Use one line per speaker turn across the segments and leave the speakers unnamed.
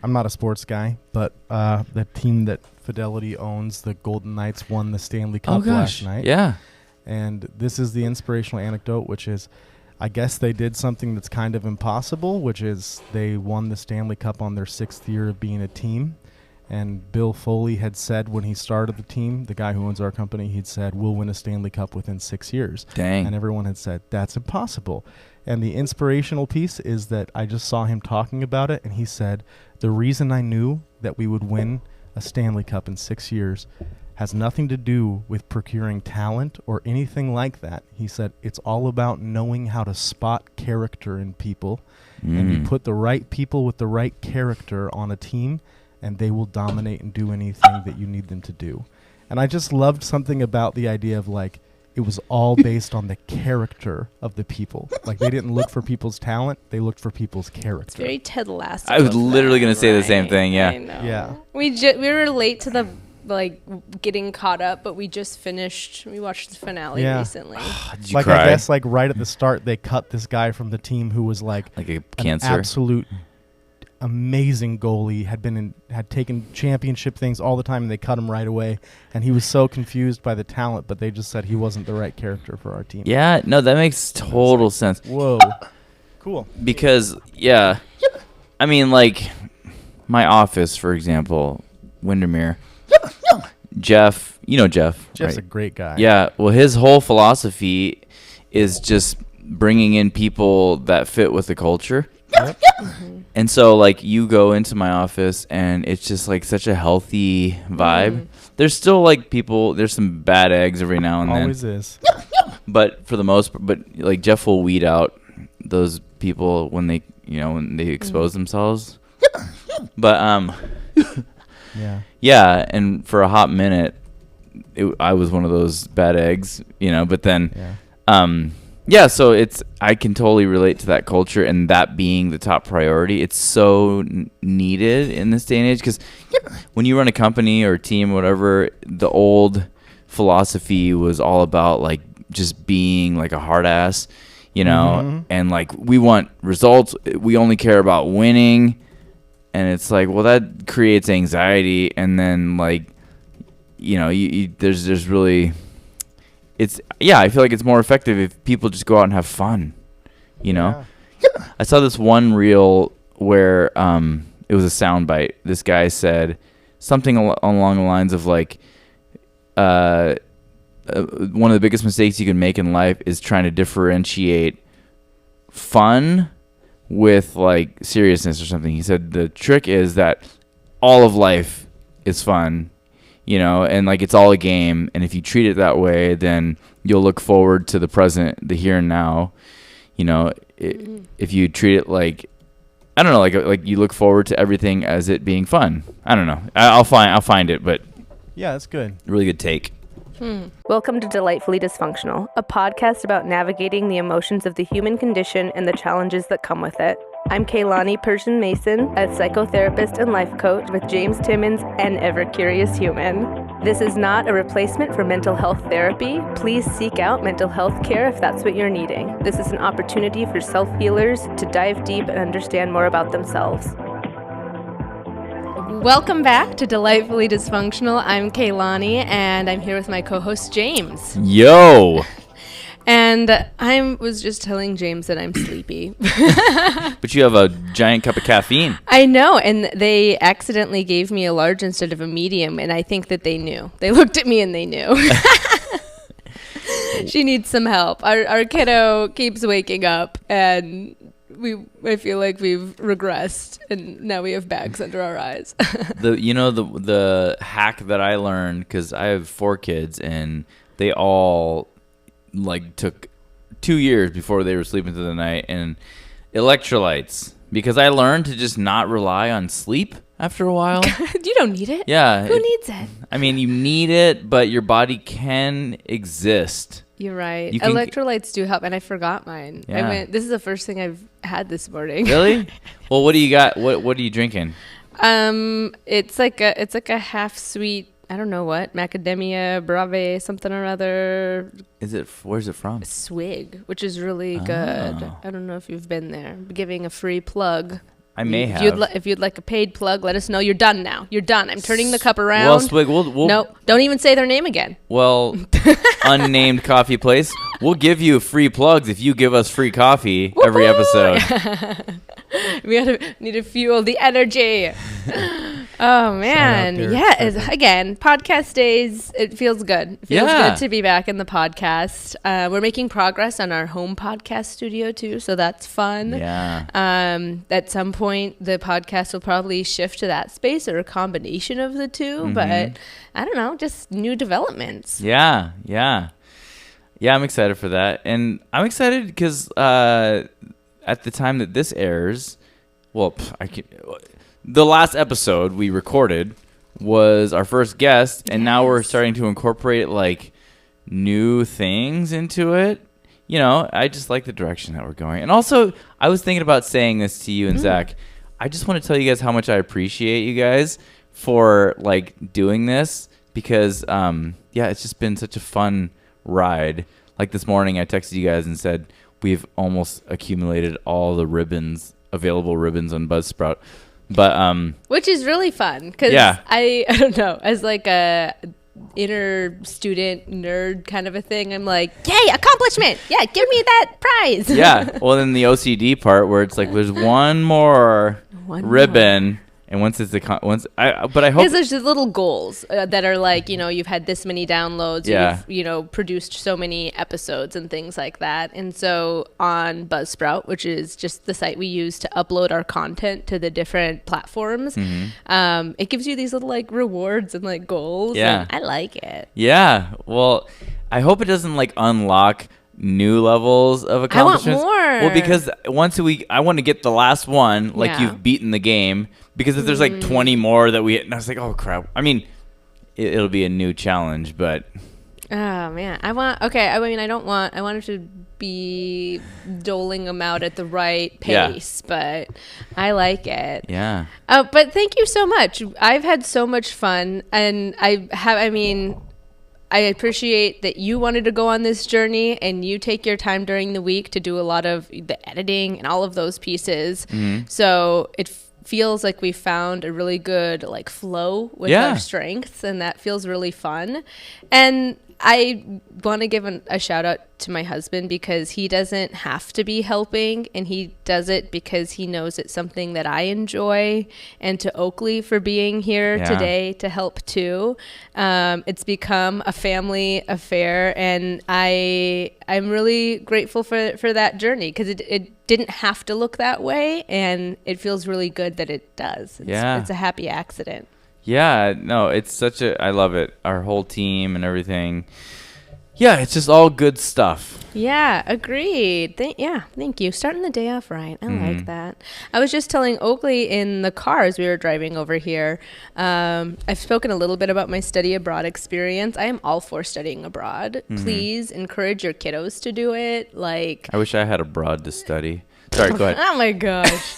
I'm not a sports guy, but the team that Fidelity owns, the Golden Knights, won the Stanley Cup last night.
Yeah.
And this is the inspirational anecdote, which is, I guess they did something that's kind of impossible, which is they won the Stanley Cup on their 6th year of being a team. And Bill Foley had said when he started the team, the guy who owns our company, he'd said, we'll win a Stanley Cup within 6 years.
Dang.
And everyone had said, that's impossible. And the inspirational piece is that I just saw him talking about it, and he said, the reason I knew that we would win a Stanley Cup in 6 years has nothing to do with procuring talent or anything like that. He said, it's all about knowing how to spot character in people. And you put the right people with the right character on a team, and they will dominate and do anything that you need them to do. And I just loved something about the idea of, like, it was all based on the character of the people. Like, they didn't look for people's talent, they looked for people's character.
It's very Ted Lasso.
I was literally going to say the same thing, yeah.
I know.
Yeah.
We were late to the, like, getting caught up, but we watched the finale recently.
Did you
Like,
cry?
I guess, like, right at the start, they cut this guy from the team who was, like
a cancer?
an absolute amazing goalie, had taken championship things all the time, and they cut him right away. And he was so confused by the talent, but they just said he wasn't the right character for our team.
Yeah, no, that makes total sense.
Whoa. Cool.
Because, yeah, I mean, like, my office, for example, Windermere, Jeff, you know Jeff,
Jeff's
right?
a great guy.
Yeah, well, his whole philosophy is just bringing in people that fit with the culture.
Yep.
And so, like, you go into my office, and it's just, like, such a healthy vibe. There's still, like, there's some bad eggs every now and then.
Always is.
But for the most part, like, Jeff will weed out those people when they expose themselves. But, yeah, and for a hot minute, I was one of those bad eggs, but then, so I can totally relate to that culture and that being the top priority. It's so needed in this day and age, because when you run a company or a team or whatever, the old philosophy was all about, like, just being like a hard ass, and, like, we want results. We only care about winning. And it's like, well, that creates anxiety. And then, like, there's really... I feel like it's more effective if people just go out and have fun, Yeah. I saw this one reel where it was a soundbite. This guy said something along the lines of, like, one of the biggest mistakes you can make in life is trying to differentiate fun with, like, seriousness or something. He said the trick is that all of life is fun. And, like, it's all a game. And if you treat it that way, then you'll look forward to the present, the here and now. If you treat it like, I don't know, like you look forward to everything as it being fun. I don't know. I'll find it, but
Yeah, that's good.
Really good take.
Welcome to Delightfully Dysfunctional, a podcast about navigating the emotions of the human condition and the challenges that come with it. I'm Keilani Persian Mason, a psychotherapist and life coach with James Timmons, an ever-curious human. This is not a replacement for mental health therapy. Please seek out mental health care if that's what you're needing. This is an opportunity for self-healers to dive deep and understand more about themselves.
Welcome back to Delightfully Dysfunctional. I'm Keilani, and I'm here with my co-host, James.
Yo!
And I was just telling James that I'm sleepy.
But you have a giant cup of caffeine.
I know, and they accidentally gave me a large instead of a medium, and I think that they knew. They looked at me and they knew. She needs some help. Our kiddo keeps waking up, and I feel like we've regressed, and now we have bags under our eyes.
The hack that I learned, because I have 4 kids, and they all, like, took 2 years before they were sleeping through the night, and electrolytes, because I learned to just not rely on sleep after a while.
You don't need it.
Yeah.
Who needs it?
I mean, you need it, but your body can exist.
You're right. Electrolytes do help, and I forgot mine.
Yeah.
This is the first thing I've had this morning.
Really? Well, what do you got? What are you drinking?
It's like a half sweet, I don't know what, macadamia brave something or other.
Where's it from?
Swig, which is really good. I don't know if you've been there. Giving a free plug.
I may
If
have.
if you'd like a paid plug, let us know. You're done now. You're done. I'm turning the cup around.
Well, Swig, we'll
No, don't even say their name again.
Well, unnamed coffee place. We'll give you free plugs if you give us free coffee every episode.
We need to fuel the energy. Oh man,
Derek
yeah.
Strickland.
Again, podcast days. It feels good. It feels
Yeah.
good to be back in the podcast. We're making progress on our home podcast studio too, so that's fun.
Yeah.
At some point, the podcast will probably shift to that space or a combination of the two.
Mm-hmm.
But I don't know, just new developments.
Yeah. I'm excited for that, and I'm excited because at the time that this airs, well, the last episode we recorded was our first guest, and now we're starting to incorporate like new things into it. You know, I just like the direction that we're going. And also, I was thinking about saying this to you and Zach. I just want to tell you guys how much I appreciate you guys for like doing this because, it's just been such a fun ride. Like this morning, I texted you guys and said we've almost accumulated all the available ribbons on Buzzsprout. But
Which is really fun because
Yeah.
I don't know, as like a inner student nerd kind of a thing, I'm like, yay, accomplishment. Yeah, give me that prize.
yeah, well, then the OCD part where it's like there's one more ribbon. And once it's but I hope
Because there's just little goals that are like, you've had this many downloads,
Yeah.
you've, produced so many episodes and things like that. And so on Buzzsprout, which is just the site we use to upload our content to the different platforms, it gives you these little like rewards and like goals.
Yeah.
And I like it.
Yeah, well, I hope it doesn't like unlock new levels of accomplishments.
more.
Well, because once I want to get the last one, like
Yeah.
you've beaten the game. Because if there's like 20 more that and I was like, oh crap. I mean, it'll be a new challenge, but
Oh man, I want it to be doling them out at the right
Yeah.
pace, but I like it.
yeah.
But thank you so much. I've had so much fun, and I appreciate that you wanted to go on this journey and you take your time during the week to do a lot of the editing and all of those pieces. So it feels like we found a really good like flow with
Yeah.
our strengths, and that feels really fun. And I want to give a shout out to my husband because he doesn't have to be helping, and he does it because he knows it's something that I enjoy, and to Oakley for being here
Yeah.
today to help too. It's become a family affair, and I'm really grateful for that journey because it didn't have to look that way, and it feels really good that it does. It's a happy accident.
Yeah, no, it's I love it. Our whole team and everything. Yeah, it's just all good stuff.
Yeah, agreed. Thank you. Starting the day off right. I like that. I was just telling Oakley in the car as we were driving over here. I've spoken a little bit about my study abroad experience. I am all for studying abroad. Please encourage your kiddos to do it. Like,
I wish I had abroad to study. Sorry, go ahead.
oh my gosh.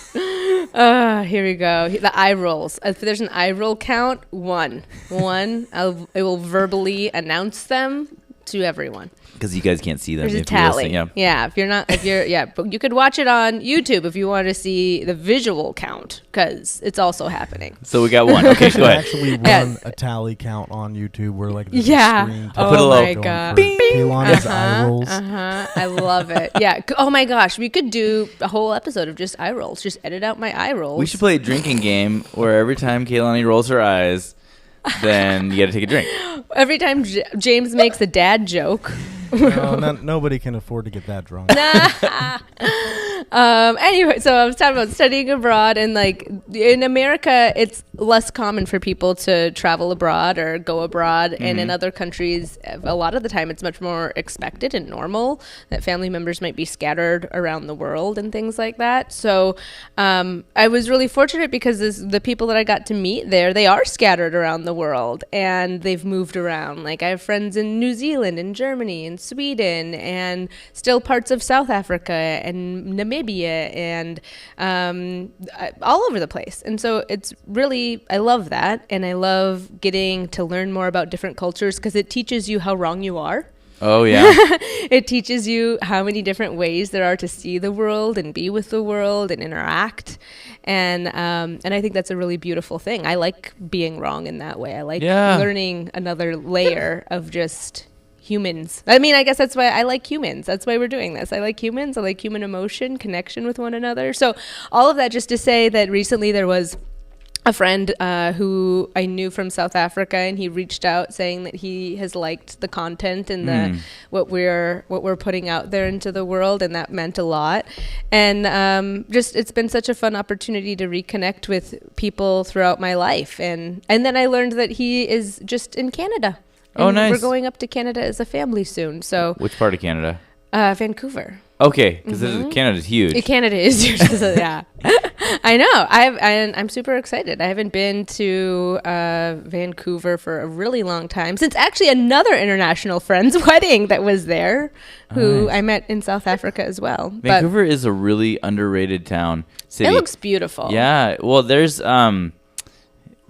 Here we go. The eye rolls. If there's an eye roll count, one. I will verbally announce them to everyone.
Because you guys can't see them.
There's a
if you're
tally.
listening, yeah.
But you could watch it on YouTube if you want to see the visual count, because it's also happening.
So we got one. Okay,
should
go ahead.
actually run a tally count on YouTube where like there's
Yeah.
a screen
I'll put a
Oh
little
my
going
god.
for Keilani's eye rolls.
I love it. Yeah. Oh my gosh. We could do a whole episode of just eye rolls. Just edit out my eye rolls.
We should play a drinking game where every time Keilani rolls her eyes, then you got to take a drink.
Every time James makes a dad joke.
No, nobody can afford to get that drunk.
Anyway, so I was talking about studying abroad, and like in America, it's less common for people to travel abroad or go abroad. And in other countries, a lot of the time, it's much more expected and normal that family members might be scattered around the world and things like that. So I was really fortunate because the people that I got to meet there, they are scattered around the world and they've moved around. Like I have friends in New Zealand and Germany and Sweden and still parts of South Africa and Namibia and all over the place. And so it's really, I love that. And I love getting to learn more about different cultures because it teaches you how wrong you are.
Oh, yeah.
It teaches you how many different ways there are to see the world and be with the world and interact. And I think that's a really beautiful thing. I like being wrong in that way. I like learning another layer of just humans. I mean, I guess that's why I like humans. That's why we're doing this. I like humans. I like human emotion, connection with one another. So all of that just to say that recently there was a friend who I knew from South Africa, and he reached out saying that he has liked the content and what we're putting out there into the world, and that meant a lot. And just it's been such a fun opportunity to reconnect with people throughout my life. And then I learned that he is just in Canada. And
nice.
We're going up to Canada as a family soon. So
Which part of Canada?
Vancouver.
Okay, because Canada's huge.
Canada is huge. So, yeah, I know. I'm super excited. I haven't been to Vancouver for a really long time, since actually another international friend's wedding that was there, who I met in South Africa as well.
Vancouver is a really underrated city.
It looks beautiful.
Yeah. Well, there's you know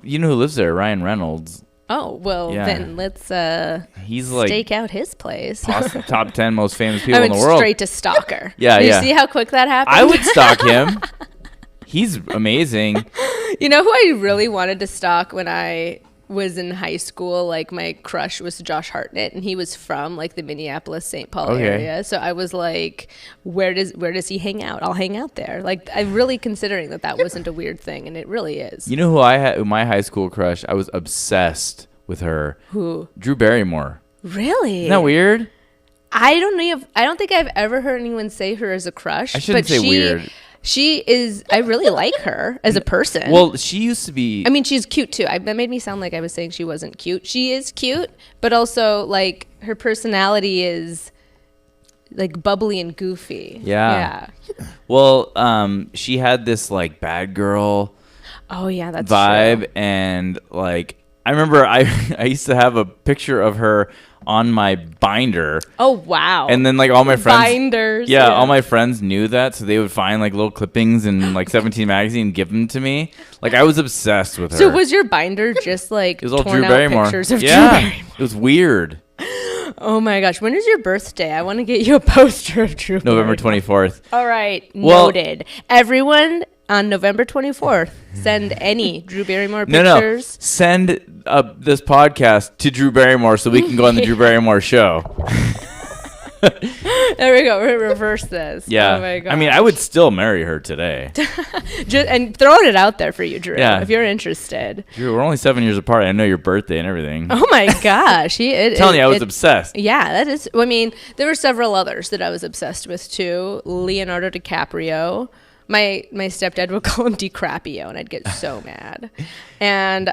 who lives there? Ryan Reynolds.
Oh, well, then let's
he's
stake out his place.
Top 10 most famous people in the world.
I went straight to stalker.
Yeah.
You see how quick that happened?
I would stalk him. He's amazing.
You know who I really wanted to stalk when I was in high school? Like, my crush was Josh Hartnett, and he was from like the Minneapolis, St. Paul area. So I was like, where does he hang out? I'll hang out there. Like, I'm really considering that wasn't a weird thing, and it really is.
You know who I had? My high school crush. I was obsessed with her.
Who?
Drew Barrymore.
Really?
Isn't that weird?
I don't think I've ever heard anyone say her as a crush.
I shouldn't say weird.
She is. I really like her as a person.
Well, she used to be.
I mean, she's cute too. That made me sound like I was saying she wasn't cute. She is cute, but also like her personality is like bubbly and goofy.
Yeah. Well, she had this like bad girl.
Oh yeah, that's
vibe,
true.
And like I remember, I used to have a picture of her on my binder.
Oh wow.
And then like all my friends
binders.
Yeah, all my friends knew that, so they would find like little clippings in like 17 magazine and give them to me. Like I was obsessed with her.
So was your binder just like
it was all
torn
Drew
out
Barrymore.
pictures of Drew
Barrymore? It was weird.
Oh my gosh, when is your birthday? I want to get you a poster of Drew
November
Barrymore.
24th.
All right, noted. Everyone on November 24th, send any Drew Barrymore pictures.
No. Send this podcast to Drew Barrymore so we can go on the Drew Barrymore show.
There we go. We're reverse this.
Yeah.
Oh my God.
I mean, I would still marry her today.
And throwing it out there for you, Drew.
Yeah.
If you're interested.
Drew, we're only 7 years apart. I know your birthday and everything.
Oh my gosh.
I'm telling you, I was obsessed.
Yeah, that is. I mean, there were several others that I was obsessed with too. Leonardo DiCaprio. My stepdad would call him DiCrapio, and I'd get so mad. And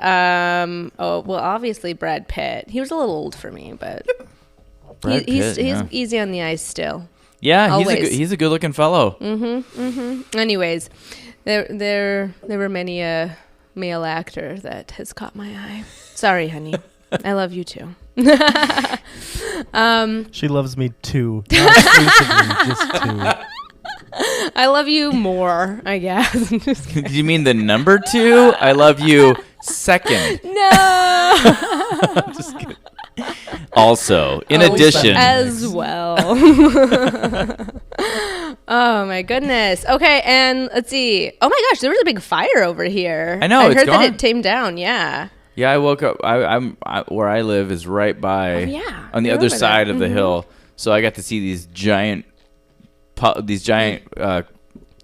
obviously Brad Pitt. He was a little old for me, but he's easy on the eyes still.
Yeah, he's a good looking fellow.
Anyways, there were many a male actor that has caught my eye. Sorry, honey. I love you too.
She loves me too. Not exclusively, just two.
I love you more, I guess.
Did you mean the number 2? I love you second.
No.
Just kidding. Also, in addition.
As well. Oh, my goodness. Okay, and let's see. Oh, my gosh, there was a big fire over here.
I know,
I
it's
heard
gone.
that it tamed down, yeah.
Yeah, I woke up. Where I live is right by on the other side of the hill. So I got to see these giant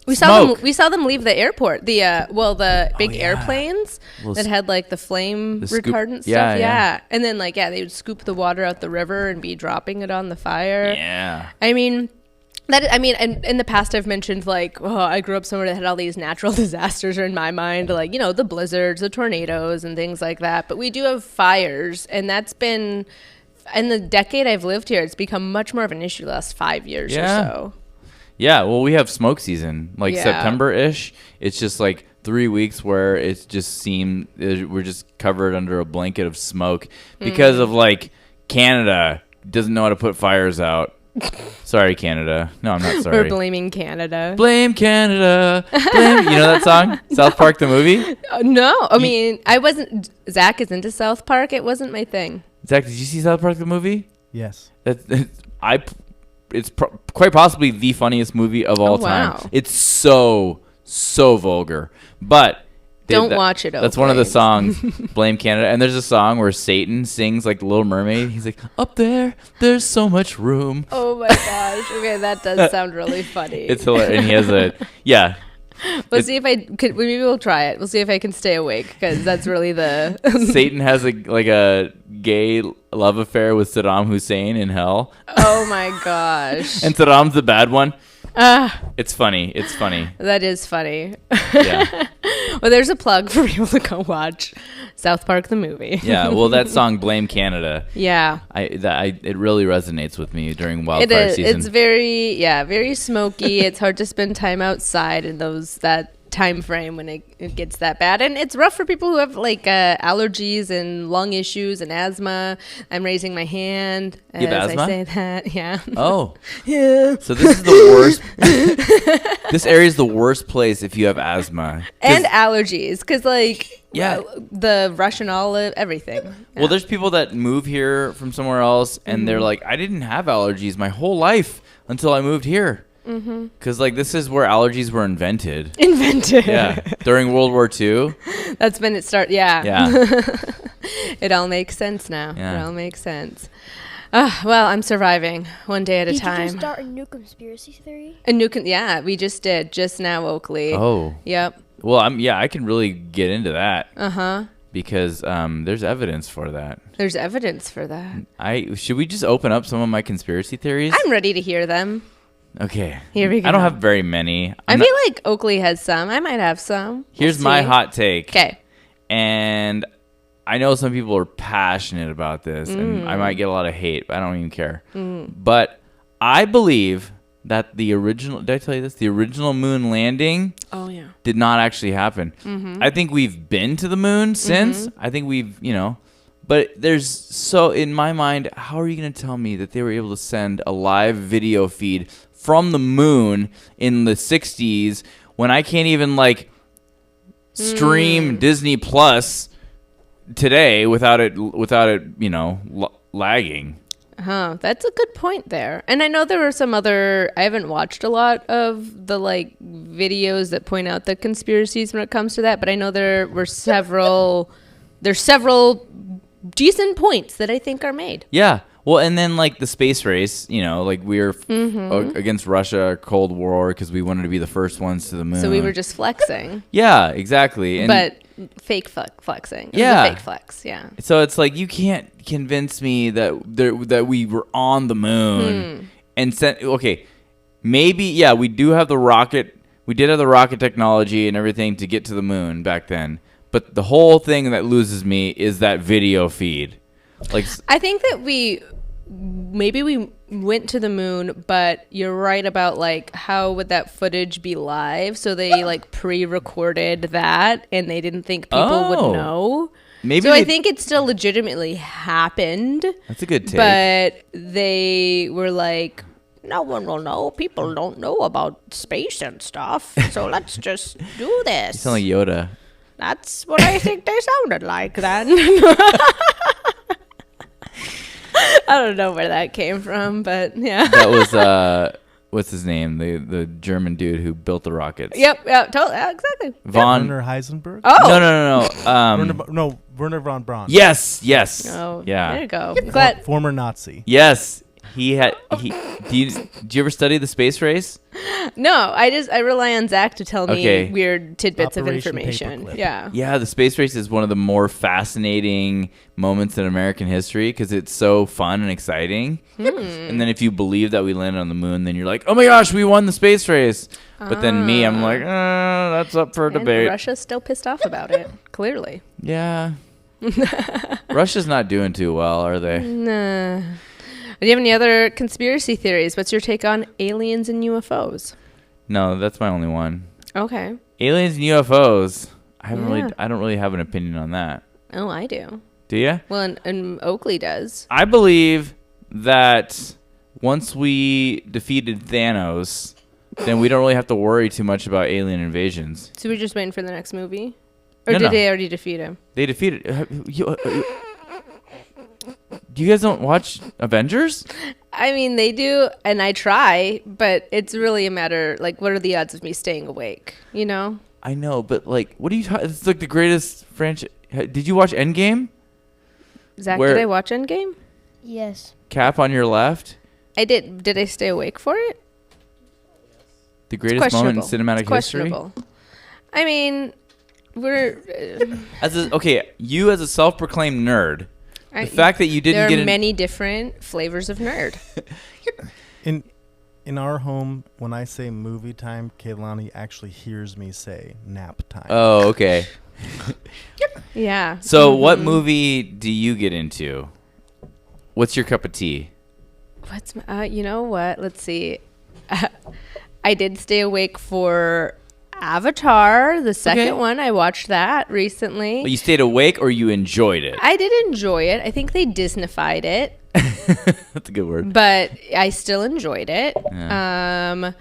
we saw them leave the airport. The big airplanes that had like the flame retardant stuff. Yeah. And then they would scoop the water out the river and be dropping it on the fire.
Yeah.
I mean, and in the past I've mentioned I grew up somewhere that had all these natural disasters are in my mind, the blizzards, the tornadoes and things like that. But we do have fires, and that's been in the decade I've lived here, it's become much more of an issue the last 5 years or so.
Yeah, well, we have smoke season, September-ish. It's just 3 weeks where it's just we're just covered under a blanket of smoke because of Canada doesn't know how to put fires out. Sorry, Canada. No, I'm not sorry.
We're blaming Canada.
Blame Canada. Blame. You know that song? South Park the movie?
No. I mean, I wasn't. Zach is into South Park. It wasn't my thing.
Zach, did you see South Park the movie?
Yes.
It's quite possibly the funniest movie of all
wow.
time. It's so vulgar, but
don't watch it.
That's one of the songs, Blame Canada. And there's a song where Satan sings like The Little Mermaid. He's like, up there's so much room.
Oh my gosh. Okay, that does sound really funny.
It's hilarious. And he has yeah.
We'll see if I could. Maybe we'll try it. We'll see if I can stay awake, because that's really the.
Satan has a gay love affair with Saddam Hussein in hell.
Oh my gosh.
And Saddam's the bad one. It's funny. It's funny.
That is funny.
Yeah.
Well, there's a plug for people to go watch South Park the movie.
Yeah. Well, that song "Blame Canada."
Yeah.
It really resonates with me during wildfire season.
It's very smoky. It's hard to spend time outside in that time frame when it gets that bad, and it's rough for people who have allergies and lung issues and asthma. I'm raising my hand as I say that. Yeah.
Oh.
Yeah.
So this is the worst. This area is the worst place if you have asthma
and allergies, because
yeah,
the Russian olive, everything. Yeah.
Well, there's people that move here from somewhere else, and they're like, I didn't have allergies my whole life until I moved here. Because this is where allergies were invented. Yeah. During World War II.
That's when it started. Yeah. It all makes sense now.
Yeah.
It all makes sense. Well, I'm surviving one day at a time.
Did you start a new conspiracy theory?
Yeah, we just did just now, Oakley.
Oh.
Yep.
Well, I can really get into that. Because there's evidence for that.
There's evidence for that.
Should we just open up some of my conspiracy theories?
I'm ready to hear them.
Okay.
Here we go.
I don't have very many.
I feel like Oakley has some. I might have some.
Here's my hot take.
Okay.
And I know some people are passionate about this, and I might get a lot of hate, but I don't even care. But I believe that the original, did I tell you this? The original moon landing did not actually happen. I think we've been to the moon since. I think we've, but in my mind, how are you going to tell me that they were able to send a live video feed from the moon in the 60s when I can't even stream Disney Plus today without it lagging?
That's a good point there. And I know there were some I haven't watched a lot of the videos that point out the conspiracies when it comes to that, but I know there's several decent points that I think are made.
Yeah. Well, and then the space race, we were against Russia, Cold War, because we wanted to be the first ones to the moon.
So we were just flexing.
Yeah, exactly. And
but fake flexing. It was a fake flex. Yeah.
So it's you can't convince me that we were on the moon and sent. Okay, maybe we do have the rocket. We did have the rocket technology and everything to get to the moon back then. But the whole thing that loses me is that video feed.
I think that we went to the moon, but you're right about how would that footage be live? So they pre-recorded that, and they didn't think people would know.
Maybe
I think it still legitimately happened.
That's a good take.
But they were no one will know. People don't know about space and stuff. So let's just do this.
You sound like Yoda.
That's what I think they sounded like then. I don't know where that came from, but yeah.
That was what's his name? The German dude who built the rockets.
Yep, totally, exactly.
Werner Heisenberg?
Oh.
No. Werner von Braun.
Yes.
Oh,
yeah.
There you go. Glad.
Former Nazi.
Yes. Do you ever study the space race?
No, I rely on Zach to tell me weird tidbits
Operation
of information.
Paperclip.
Yeah.
Yeah, the space race is one of the more fascinating moments in American history because it's so fun and exciting. And then if you believe that we landed on the moon, then you're like, oh my gosh, we won the space race. But then I'm like, that's up for debate.
Russia's still pissed off about it, clearly.
Yeah. Russia's not doing too well, are they?
Nah. Do you have any other conspiracy theories? What's your take on aliens and UFOs?
No, that's my only one.
Okay.
Aliens and UFOs. I don't really have an opinion on that.
Oh, I do.
Do you?
Well, and Oakley does.
I believe that once we defeated Thanos, then we don't really have to worry too much about alien invasions.
So we're just waiting for the next movie? Or
No,
did they already defeat him?
They defeated... You guys don't watch Avengers?
I mean, they do, and I try, but it's really a matter, like, what are the odds of me staying awake, you know?
I know, but, like, what are you talking? It's like the greatest franchise. Did you watch Endgame?
Zach, did I watch Endgame?
Yes.
Cap on your left.
I did. Did I stay awake for it?
The greatest moment in cinematic history?
I mean, we're...
you as a self-proclaimed nerd, the fact that you didn't
There are many different flavors of nerd.
In our home, when I say movie time, Keilani actually hears me say nap time.
Oh, okay.
Yeah.
So what movie do you get into? What's your cup of tea?
You know what? Let's see. I did stay awake for Avatar, the second one. I watched that recently.
Well, you stayed awake or you enjoyed it?
I did enjoy it. I think they Disneyfied it.
That's a good word.
But I still enjoyed it.
Yeah.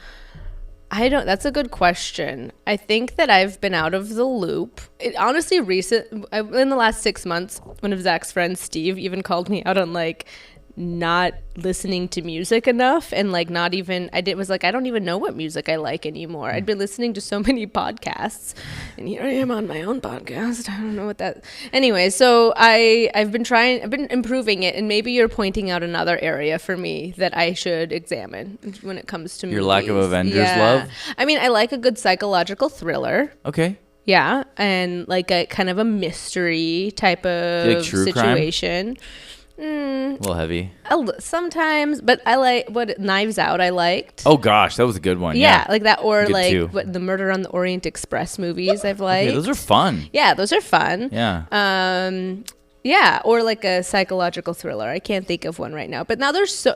That's a good question. I think that I've been out of the loop. Honestly, in the last 6 months, one of Zach's friends, Steve, even called me out on like not listening to music enough, and like I don't even know what music I like anymore. I'd been listening to so many podcasts, and here I am on my own podcast. I don't know what that. Anyway, so I've been improving it, and maybe you're pointing out another area for me that I should examine when it comes to
your
movies.
lack of Avengers love.
I mean, I like a good psychological thriller.
Okay.
Yeah, and like a kind of a mystery type of
like true
situation.
A little heavy.
Sometimes, but I like Knives Out. I liked.
Oh gosh, that was a good one.
Yeah, like that, or
good
like
too.
the Murder on the Orient Express movies. I've liked.
Okay, those are fun.
Yeah, those are fun.
Yeah.
Yeah, or like a psychological thriller. I can't think of one right now. But now there's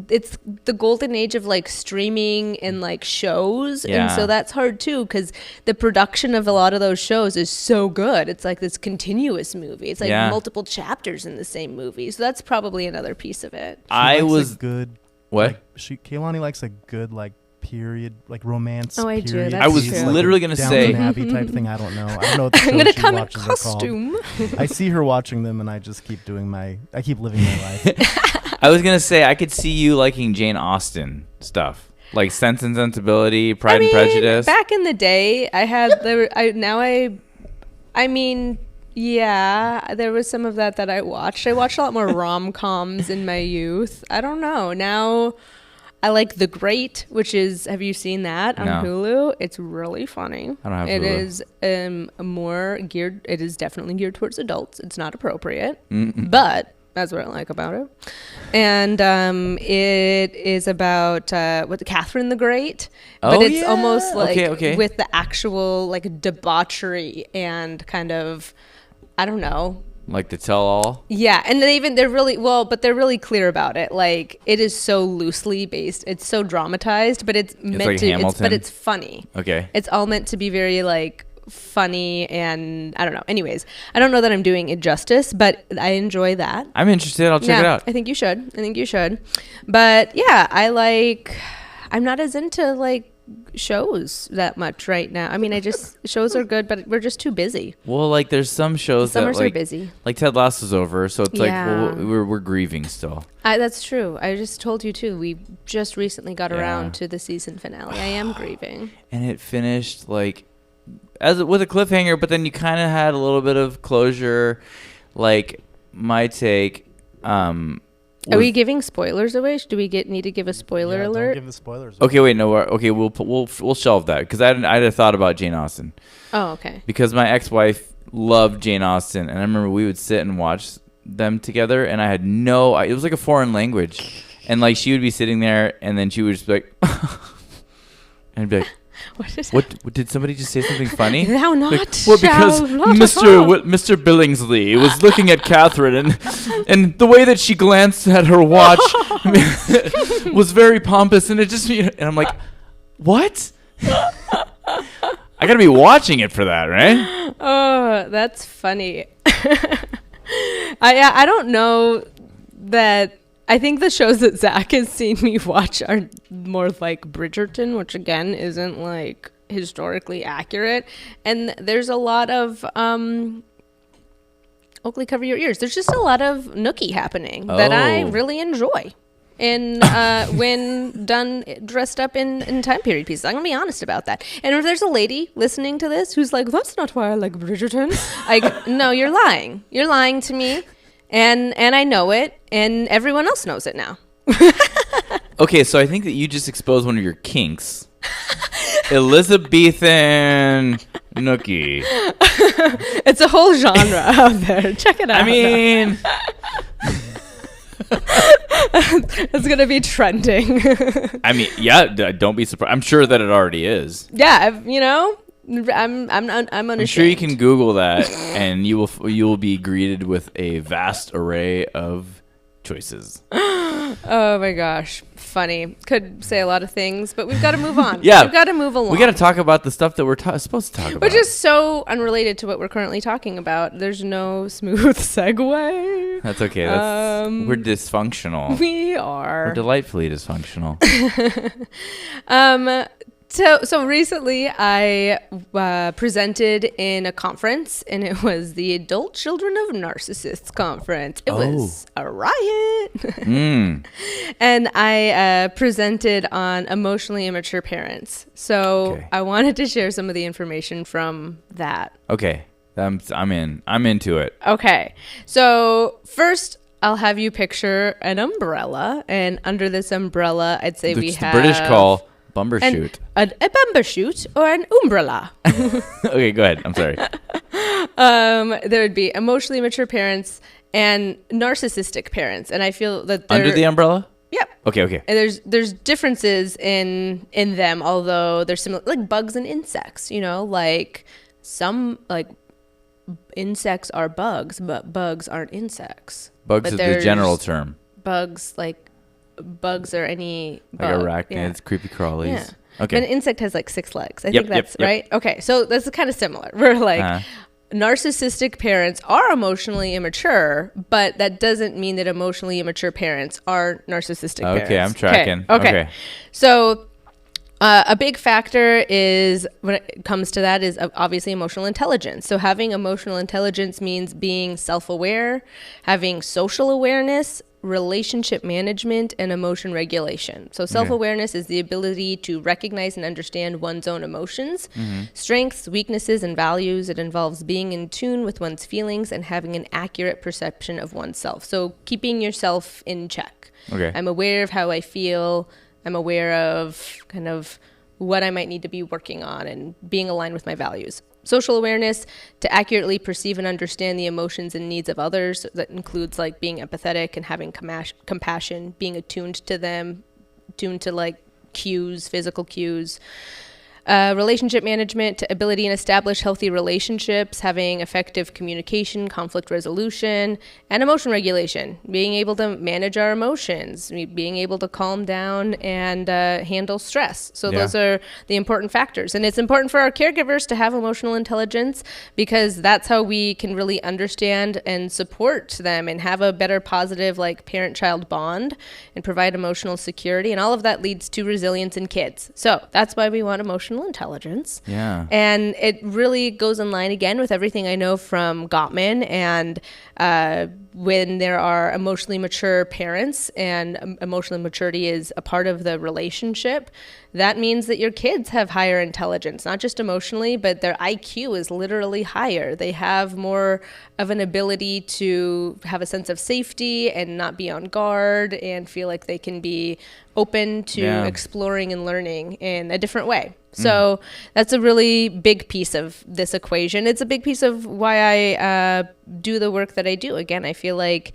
it's the golden age of like streaming and like shows.
Yeah.
And so that's hard too, because the production of a lot of those shows is so good. It's like this continuous movie. It's like multiple chapters in the same movie. So that's probably another piece of it.
Keilani likes a good like period, like romance.
Oh, I do.
period.
That's
I was
true.
literally gonna say
Downton Abbey type thing. I don't know. I don't know what the
I'm gonna
shows she
come in
watches are called.
costume.
I see her watching them, and I just keep I keep living my life.
I was gonna say I could see you liking Jane Austen stuff, like Sense and Sensibility, Pride and Prejudice.
Back in the day, yeah, there was some of that I watched. I watched a lot more rom-coms in my youth. I don't know. Now I like The Great, which is, have you seen that on Hulu? It's really funny.
I don't have
It
Hulu.
is definitely geared towards adults. It's not appropriate, but that's what I like about it. And it is about Catherine the Great, but it's almost like with the actual like debauchery and kind of, I don't know.
Like the tell-all?
Yeah, and they're really clear about it. Like, it is so loosely based. It's so dramatized, but it's meant
like Hamilton?
but it's funny.
Okay.
It's all meant to be very like funny, and I don't know. Anyways, I don't know that I'm doing it justice, but I enjoy that.
I'm interested. I'll check it out.
I think you should. But yeah, I'm not as into like shows that much right now. I mean, shows are good, but we're just too busy.
Well, like there's some shows
Summers
that like
are busy.
Like Ted Lasso's over, so it's like we're grieving still.
That's true. I just told you too. We just recently got around to the season finale. I am grieving. And
it finished like with a cliffhanger, but then you kind of had a little bit of closure. Like my take.
Are we giving spoilers away? Do we need to give a spoiler alert?
Don't give the spoilers away.
Okay, wait, no. Okay, we'll shelve that because I had thought about Jane Austen.
Oh, okay.
Because my ex-wife loved Jane Austen, and I remember we would sit and watch them together, and I had it was like a foreign language, and like she would be sitting there, and then she would just be like, and I'd be like, What did somebody just say something funny?
Thou not
because Mr. Billingsley was looking at Catherine and the way that she glanced at her watch was very pompous, and it just and I'm like, what? I gotta be watching it for that, right?
Oh, that's funny. I don't know that. I think the shows that Zach has seen me watch are more like Bridgerton, which again isn't like historically accurate. And there's a lot of Oakley, cover your ears. There's just a lot of nookie happening that I really enjoy. And when done dressed up in time period pieces. I'm going to be honest about that. And if there's a lady listening to this who's like, that's not why I like Bridgerton. No, you're lying. You're lying to me. And I know it. And everyone else knows it now.
Okay, so I think that you just exposed one of your kinks. Elizabethan nookie.
It's a whole genre out there. Check it out.
I mean...
It's going to be trending.
I mean, yeah, don't be surprised. I'm sure that it already is.
Yeah, I'm unashamed.
I'm sure you can Google that, and you will be greeted with a vast array of choices.
Oh my gosh, funny. Could say a lot of things, but we've got to move on.
Yeah,
we've got to move along.
We got to talk about the stuff that we're supposed to talk about,
which is so unrelated to what we're currently talking about. There's no smooth segue.
That's okay. We're dysfunctional.
We are.
We're delightfully dysfunctional.
So recently I presented in a conference, and it was the Adult Children of Narcissists conference. It was a riot. And I presented on emotionally immature parents. So I wanted to share some of the information from that.
Okay. I'm in. I'm into it.
Okay. So first, I'll have you picture an umbrella, and under this umbrella, I'd say we have...
the British call bumbershoot.
A bumbershoot or an umbrella.
Okay, go ahead. I'm sorry.
There would be emotionally mature parents and narcissistic parents, and I feel that
under the umbrella.
Yep.
Okay.
And there's differences in them, although they're similar, like bugs and insects. Like some insects are bugs, but bugs aren't insects.
Bugs is the general term.
Bugs are any bug.
Like arachnids, creepy crawlies.
Yeah.
Okay.
An insect has 6 legs. I think that's right. Okay. So that's kind of similar. We're narcissistic parents are emotionally immature, but that doesn't mean that emotionally immature parents are narcissistic parents.
Okay, I'm tracking.
Okay. So a big factor is when it comes to that is obviously emotional intelligence. So having emotional intelligence means being self-aware, having social awareness, relationship management, and emotion regulation. So self-awareness is the ability to recognize and understand one's own emotions, strengths, weaknesses, and values. It involves being in tune with one's feelings and having an accurate perception of oneself. So keeping yourself in check.
Okay.
I'm aware of how I feel. I'm aware of kind of what I might need to be working on and being aligned with my values. Social awareness, to accurately perceive and understand the emotions and needs of others. That includes being empathetic and having compassion, being attuned to them, attuned to cues, physical cues. Relationship management, to ability and establish healthy relationships, having effective communication, conflict resolution, and emotion regulation, being able to manage our emotions, being able to calm down and handle stress. So those are the important factors. And it's important for our caregivers to have emotional intelligence, because that's how we can really understand and support them and have a better positive parent-child bond and provide emotional security. And all of that leads to resilience in kids. So that's why we want emotional intelligence.
Yeah.
And it really goes in line again with everything I know from Gottman. And when there are emotionally mature parents and emotional maturity is a part of the relationship, that means that your kids have higher intelligence, not just emotionally, but their IQ is literally higher. They have more of an ability to have a sense of safety and not be on guard and feel like they can be open to exploring and learning in a different way. So that's a really big piece of this equation. It's a big piece of why I do the work that I do. Again, I feel like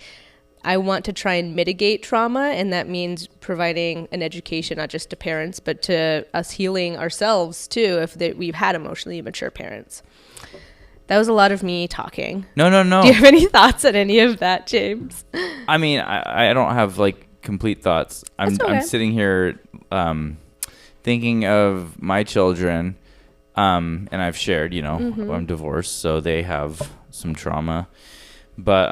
I want to try and mitigate trauma, and that means providing an education not just to parents, but to us healing ourselves too if we've had emotionally immature parents. That was a lot of me talking.
No.
Do you have any thoughts on any of that, James?
I mean, I don't have complete thoughts. I'm sitting here thinking of my children, and I've shared, I'm divorced, so they have some trauma. But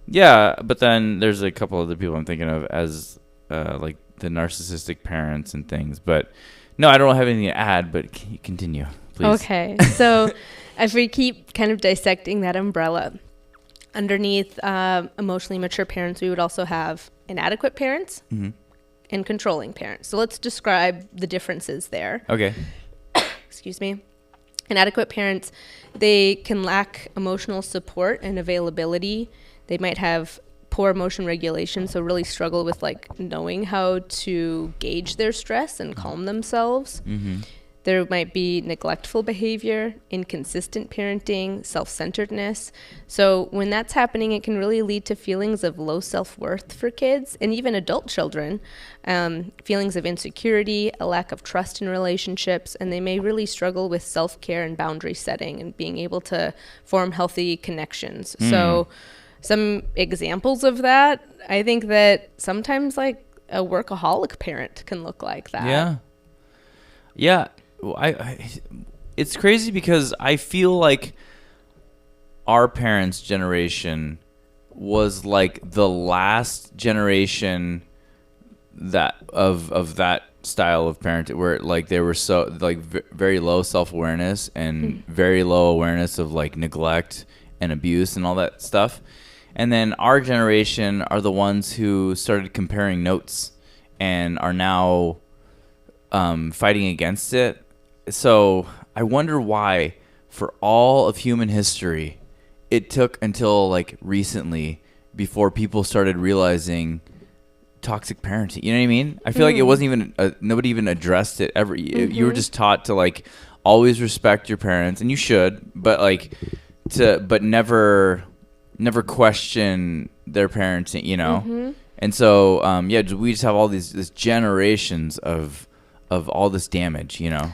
but then there's a couple other people I'm thinking of as the narcissistic parents and things. But no, I don't have anything to add, but can you continue, please?
Okay. So if we keep kind of dissecting that umbrella, Underneath emotionally mature parents, we would also have inadequate parents and controlling parents. So let's describe the differences there.
Okay.
Excuse me. Inadequate parents, they can lack emotional support and availability. They might have poor emotion regulation, so really struggle with like knowing how to gauge their stress and calm themselves. There might be neglectful behavior, inconsistent parenting, self-centeredness. So when that's happening, it can really lead to feelings of low self-worth for kids and even adult children, feelings of insecurity, a lack of trust in relationships, and they may really struggle with self-care and boundary setting and being able to form healthy connections. So some examples of that, I think that sometimes like a workaholic parent can look like that.
Yeah. I it's crazy because I feel like our parents' generation was like the last generation that of that style of parenting, where like they were so like very low self-awareness and very low awareness of like neglect and abuse and all that stuff. And then our generation are the ones who started comparing notes and are now fighting against it. So I wonder why, for all of human history, it took until like recently before people started realizing toxic parenting. You know what I mean? I feel like it wasn't even nobody even addressed it ever. You were just taught to like always respect your parents, and you should, but like but never question their parenting. You know? And so we just have all these generations of all this damage. You know?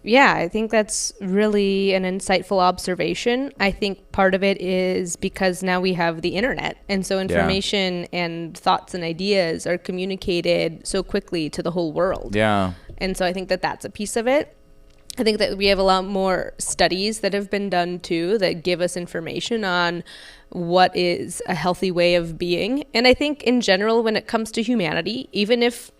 Yeah, I think that's really an insightful observation. I think part of it is because now we have the internet, and so information and thoughts and ideas are communicated so quickly to the whole world.
Yeah.
And so I think that that's a piece of it. I think that we have a lot more studies that have been done too that give us information on what is a healthy way of being. And I think in general, when it comes to humanity, even if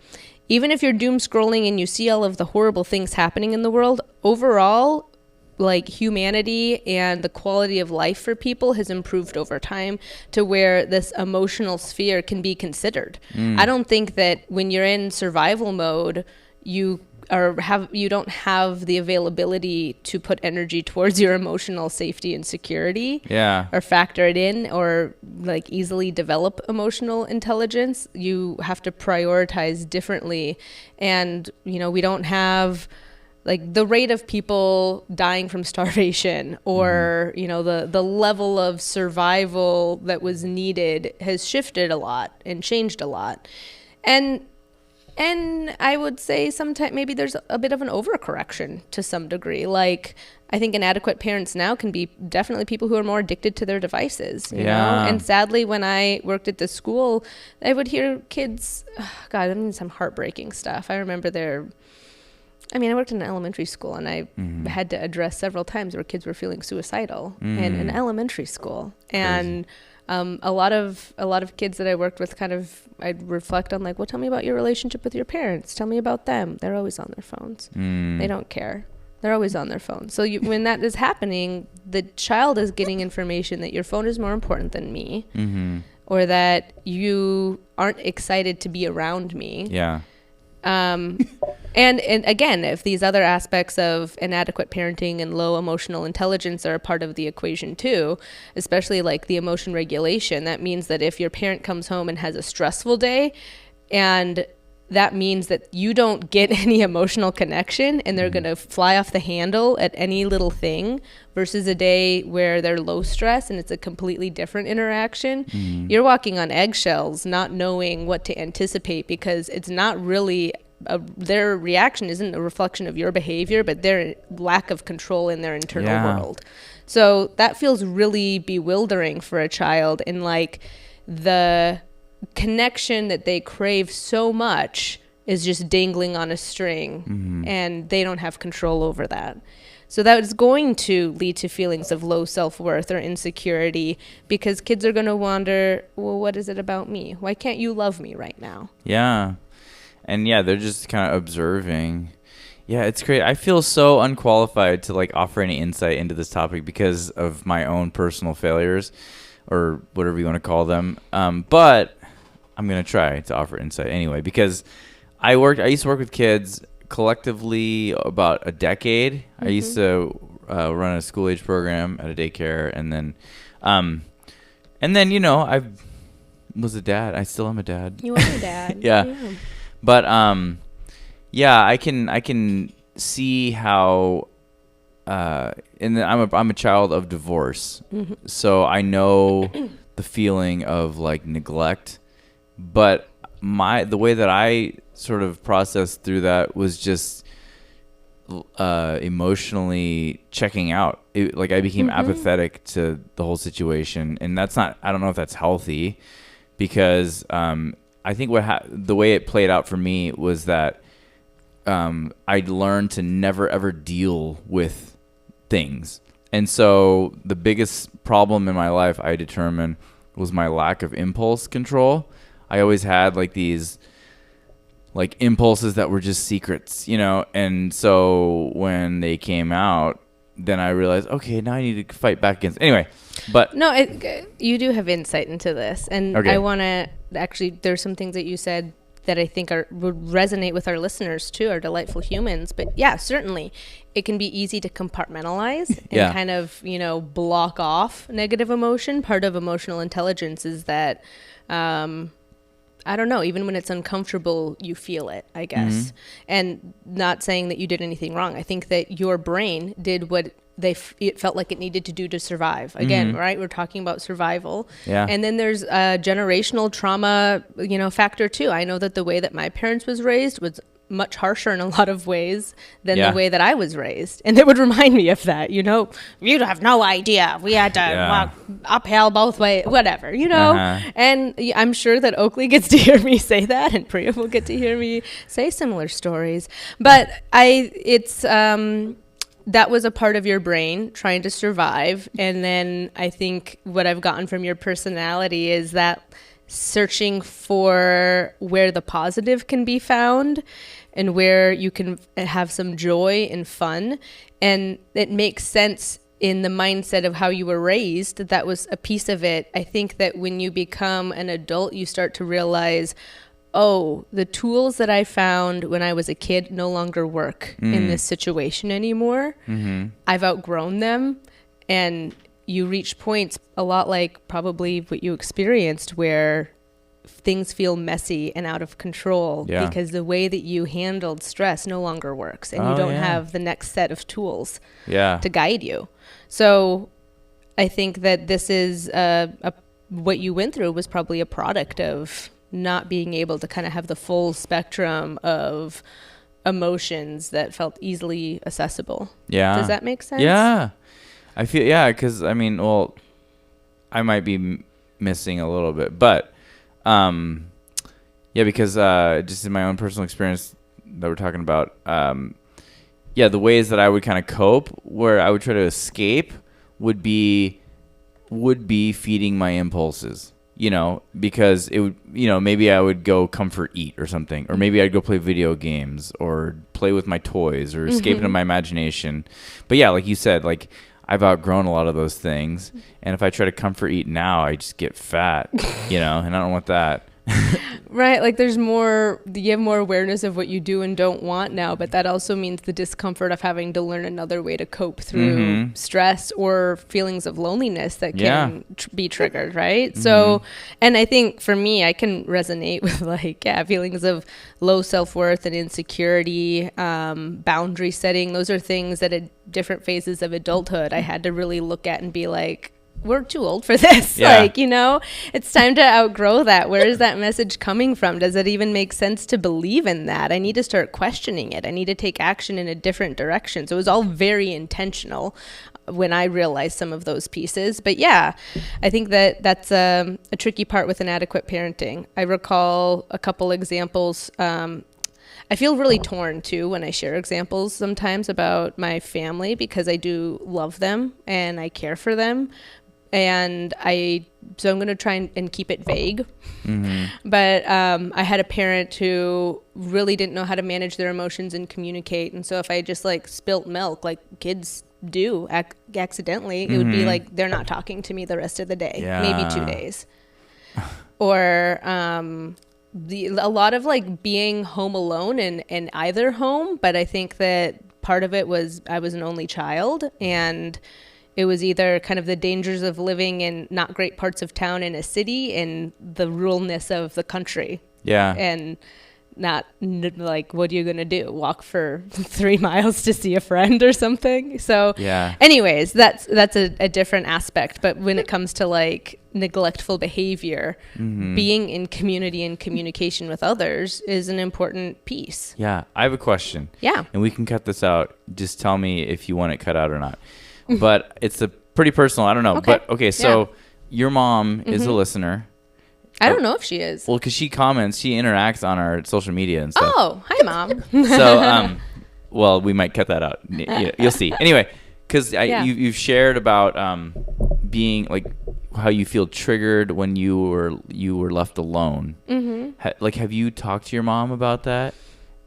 you're doom scrolling and you see all of the horrible things happening in the world, overall, like humanity and the quality of life for people has improved over time to where this emotional sphere can be considered. I don't think that when you're in survival mode, you don't have the availability to put energy towards your emotional safety and security, or factor it in, or like easily develop emotional intelligence. You have to prioritize differently, and we don't have like the rate of people dying from starvation or the level of survival that was needed has shifted a lot and changed a lot. And I would say sometimes maybe there's a bit of an overcorrection to some degree. Like, I think inadequate parents now can be definitely people who are more addicted to their devices, you know? And sadly, when I worked at the school, I would hear kids, some heartbreaking stuff. I remember I worked in an elementary school, and I had to address several times where kids were feeling suicidal in an elementary school. And a lot of kids that I worked with I'd reflect on like, well, tell me about your relationship with your parents. Tell me about them. They're always on their phones. They don't care. They're always on their phone. So when that is happening, the child is getting information that your phone is more important than me, or that you aren't excited to be around me.
Yeah.
And again, if these other aspects of inadequate parenting and low emotional intelligence are a part of the equation too, especially like the emotion regulation, that means that if your parent comes home and has a stressful day, and that means that you don't get any emotional connection and they're going to fly off the handle at any little thing, versus a day where they're low stress and it's a completely different interaction. You're walking on eggshells, not knowing what to anticipate, because it's not really their reaction isn't a reflection of your behavior, but their lack of control in their internal world. So that feels really bewildering for a child, and like the connection that they crave so much is just dangling on a string, and they don't have control over that. So that is going to lead to feelings of low self-worth or insecurity, because kids are going to wonder, well, what is it about me? Why can't you love me right now?
Yeah. And they're just kind of observing. Yeah, it's great. I feel so unqualified to like offer any insight into this topic because of my own personal failures. or whatever you want to call them. But I'm going to try to offer insight anyway, because I used to work with kids collectively about a decade. I used to run a school age program at a daycare, and then I was a dad. I still am a dad.
You are a dad.
Yeah. But I can see how and I'm a child of divorce. So I know the feeling of like neglect, but the way that I sort of processed through that was just emotionally checking out. Like I became apathetic to the whole situation, and I don't know if that's healthy, because I think the way it played out for me was that I'd learned to never ever deal with things. And so the biggest problem in my life, I determined, was my lack of impulse control. I always had like these like impulses that were just secrets, and so when they came out, then I realized, okay, now I need to fight back against. Anyway, but
no, you do have insight into this, and
okay.
I want to actually. There's some things that you said that I think would resonate with our listeners too, our delightful humans. But yeah, certainly, it can be easy to compartmentalize and kind of block off negative emotion. Part of emotional intelligence is that. I don't know, even when it's uncomfortable, you feel it, I guess. And not saying that you did anything wrong. I think that your brain did what it felt like it needed to do to survive. Again, right? We're talking about survival.
Yeah.
And then there's a generational trauma, factor too. I know that the way that my parents was raised was much harsher in a lot of ways than the way that I was raised. And it would remind me of that, you have no idea. We had to walk uphill both ways, whatever, And I'm sure that Oakley gets to hear me say that, and Priya will get to hear me say similar stories. But that was a part of your brain trying to survive. And then I think what I've gotten from your personality is that searching for where the positive can be found and where you can have some joy and fun. And it makes sense in the mindset of how you were raised. That was a piece of it. I think that when you become an adult, you start to realize, oh, the tools that I found when I was a kid no longer work in this situation anymore. I've outgrown them. And you reach points a lot like probably what you experienced, where things feel messy and out of control because the way that you handled stress no longer works, and you don't have the next set of tools to guide you. So I think that this is what you went through was probably a product of not being able to kind of have the full spectrum of emotions that felt easily accessible. Yeah. Does that make sense?
Yeah. I feel, because I might be missing a little bit, but because just in my own personal experience that we're talking about, the ways that I would kind of cope, where I would try to escape, would be feeding my impulses, because it would, maybe I would go comfort eat or something, or maybe I'd go play video games or play with my toys or escape into my imagination. But yeah, like you said, like, I've outgrown a lot of those things, and if I try to comfort eat now, I just get fat, and I don't want that.
Right, like you have more awareness of what you do and don't want now, but that also means the discomfort of having to learn another way to cope through stress or feelings of loneliness that can be triggered, right? So, and I think for me, I can resonate with feelings of low self-worth and insecurity, boundary setting. Those are things that at different phases of adulthood, I had to really look at and be like, we're too old for this. It's time to outgrow that. Where is that message coming from? Does it even make sense to believe in that? I need to start questioning it. I need to take action in a different direction. So it was all very intentional when I realized some of those pieces. But I think that that's a tricky part with inadequate parenting. I recall a couple examples. I feel really torn too when I share examples sometimes about my family, because I do love them and I care for them. And so I'm going to try and keep it vague. But I had a parent who really didn't know how to manage their emotions and communicate. And so if I just spilt milk, kids do accidentally. It would be like, they're not talking to me the rest of the day, maybe 2 days. Or a lot of like being home alone in either home. But I think that part of it was I was an only child, and it was either kind of the dangers of living in not great parts of town in a city and the ruralness of the country.
Yeah.
And not like, what are you going to do? Walk for 3 miles to see a friend or something? So anyways, that's a different aspect. But when it comes to like neglectful behavior, being in community and communication with others is an important piece.
Yeah. I have a question.
Yeah.
And we can cut this out. Just tell me if you want it cut out or not. But it's a pretty personal. I don't know.
Okay.
But okay, so your mom is a listener.
I don't know if she is.
Well, because she comments, she interacts on our social media and stuff.
Oh, hi, Mom.
So, well, we might cut that out. You'll see. Anyway, because you've shared about being like how you feel triggered when you were left alone. Have you talked to your mom about that?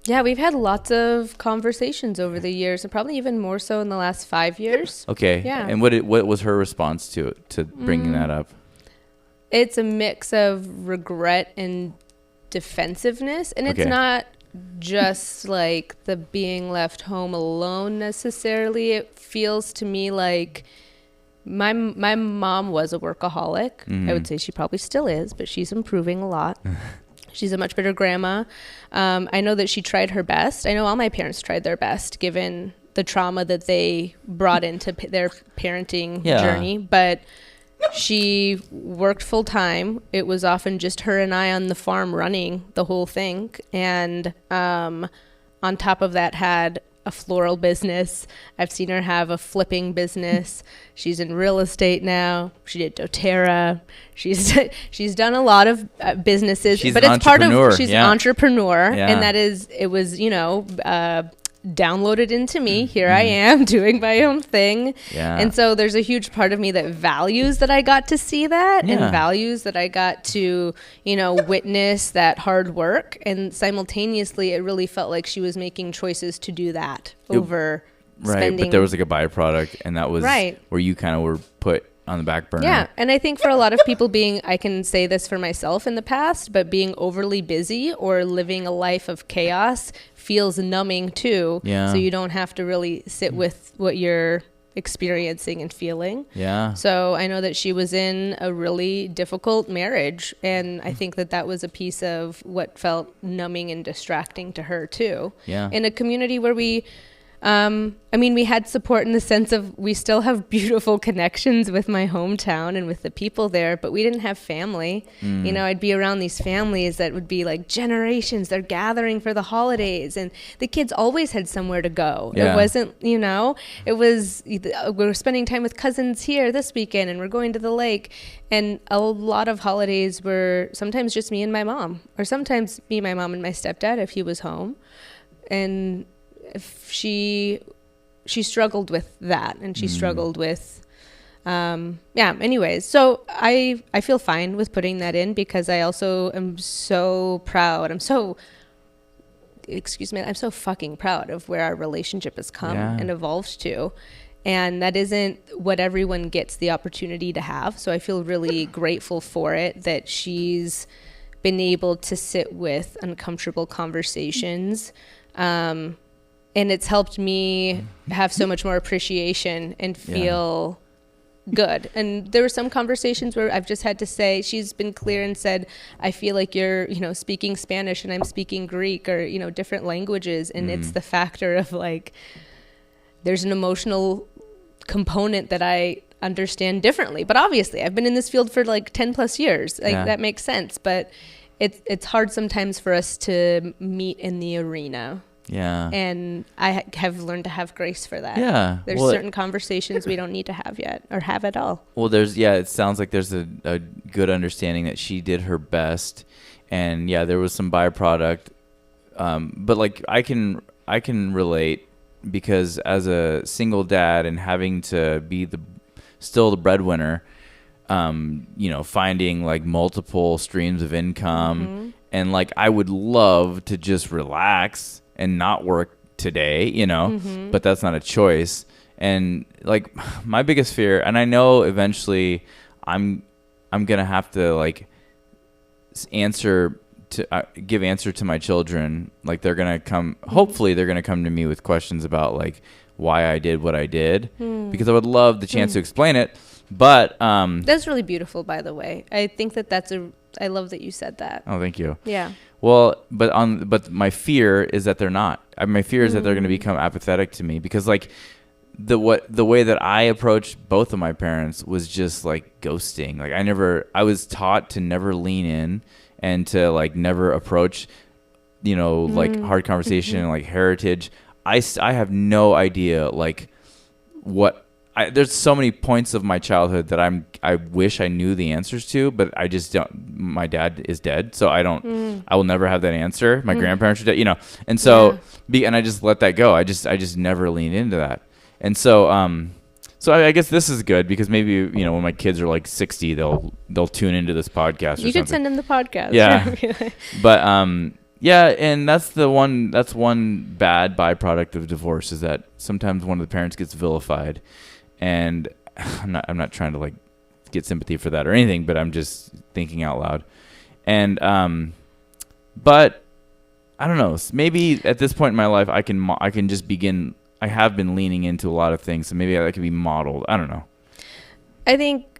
Yeah, we've had lots of conversations over the years, and probably even more so in the last 5 years.
Okay.
Yeah.
And what was her response to bringing that up?
It's a mix of regret and defensiveness, and it's not just like the being left home alone necessarily. It feels to me like my mom was a workaholic. I would say she probably still is, but she's improving a lot. She's a much better grandma. I know that she tried her best. I know all my parents tried their best given the trauma that they brought into their parenting journey. But she worked full time. It was often just her and I on the farm running the whole thing. And on top of that had a floral business. I've seen her have a flipping business. She's in real estate now. She did doTERRA. She's done a lot of businesses,
she's
but
an
it's part of she's
yeah.
an entrepreneur,
yeah.
and it was downloaded into me. Here I am doing my own thing.
Yeah.
And so there's a huge part of me that values that I got to see that and values that I got to, witness that hard work. And simultaneously, it really felt like she was making choices to do that over spending.
Right, but there was like a byproduct, and that was where you kind of were put on the back burner.
Yeah, and I think for a lot of people I can say this for myself in the past, but being overly busy or living a life of chaos feels numbing too.
Yeah.
So you don't have to really sit with what you're experiencing and feeling.
Yeah.
So I know that she was in a really difficult marriage, and I think that was a piece of what felt numbing and distracting to her too.
Yeah.
In a community where we had support in the sense of we still have beautiful connections with my hometown and with the people there, but we didn't have family. I'd be around these families that would be like generations. They're gathering for the holidays, and the kids always had somewhere to go.
Yeah.
It wasn't, it was, we're spending time with cousins here this weekend, and we're going to the lake. And a lot of holidays were sometimes just me and my mom, or sometimes me, my mom, and my stepdad if he was home. And if she struggled with that, and she struggled with anyways, so I feel fine with putting that in, because I also am so proud. I'm so fucking proud of where our relationship has come and evolved to, and that isn't what everyone gets the opportunity to have. So I feel really grateful for it, that she's been able to sit with uncomfortable conversations, and it's helped me have so much more appreciation and feel good. And there were some conversations where I've just had to say, she's been clear and said, I feel like you're, speaking Spanish and I'm speaking Greek, or, different languages. And it's the factor of like, there's an emotional component that I understand differently. But obviously I've been in this field for like 10 plus years. Like that makes sense. But it's hard sometimes for us to meet in the arena.
Yeah.
And I have learned to have grace for that.
Yeah.
There's certain conversations we don't need to have yet, or have at all.
Well, it sounds like there's a good understanding that she did her best, and there was some byproduct. But like I can relate, because as a single dad and having to be still the breadwinner, finding like multiple streams of income, and like I would love to just relax and not work today, but that's not a choice. And like my biggest fear, and I know eventually I'm gonna have to like give answer to my children. Like they're gonna come, hopefully they're gonna come to me with questions about like why I did what I did, because I would love the chance to explain it. But
that's really beautiful, by the way. I think I love that you said that.
Oh, thank you.
Yeah.
Well, but my fear is that they're not. My fear is that they're going to become apathetic to me, because like the way that I approached both of my parents was just like ghosting. Like I was taught to never lean in and to like never approach, like hard conversation and like heritage. I have no idea like what. There's so many points of my childhood that I wish I knew the answers to, but I just don't. My dad is dead, so I will never have that answer. My grandparents are dead, and so and I just let that go. I just never leaned into that, and so I guess this is good, because maybe when my kids are like 60, they'll tune into this podcast.
You could send them the podcast.
Yeah, but yeah, and that's one bad byproduct of divorce, is that sometimes one of the parents gets vilified. And I'm not trying to like get sympathy for that or anything, but I'm just thinking out loud. And but I don't know. Maybe at this point in my life, I can just begin. I have been leaning into a lot of things, so maybe that could be modeled. I don't know.
I think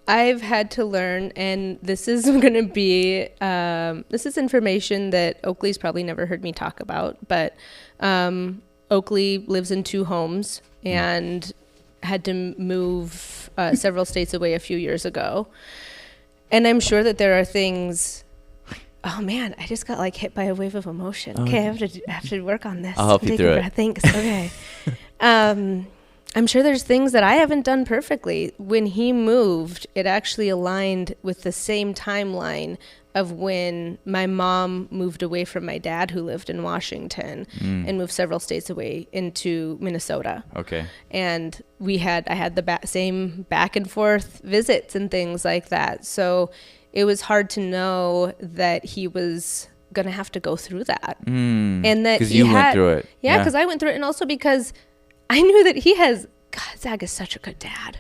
I've had to learn, and this is going to be this is information that Oakley's probably never heard me talk about, but Oakley lives in 2 homes and had to move several states away a few years ago. And I'm sure that there are things. Oh man, I just got like hit by a wave of emotion. Okay, I have to work on this.
I'll help you through it.
Thanks. Okay. I'm sure there's things that I haven't done perfectly. When he moved, it actually aligned with the same timeline of when my mom moved away from my dad, who lived in Washington, and moved several states away into Minnesota.
Okay.
And I had the same back and forth visits and things like that. So it was hard to know that he was going to have to go through that. And that
because you went through it.
Yeah, because I went through it. And also because I knew that Zach is such a good dad.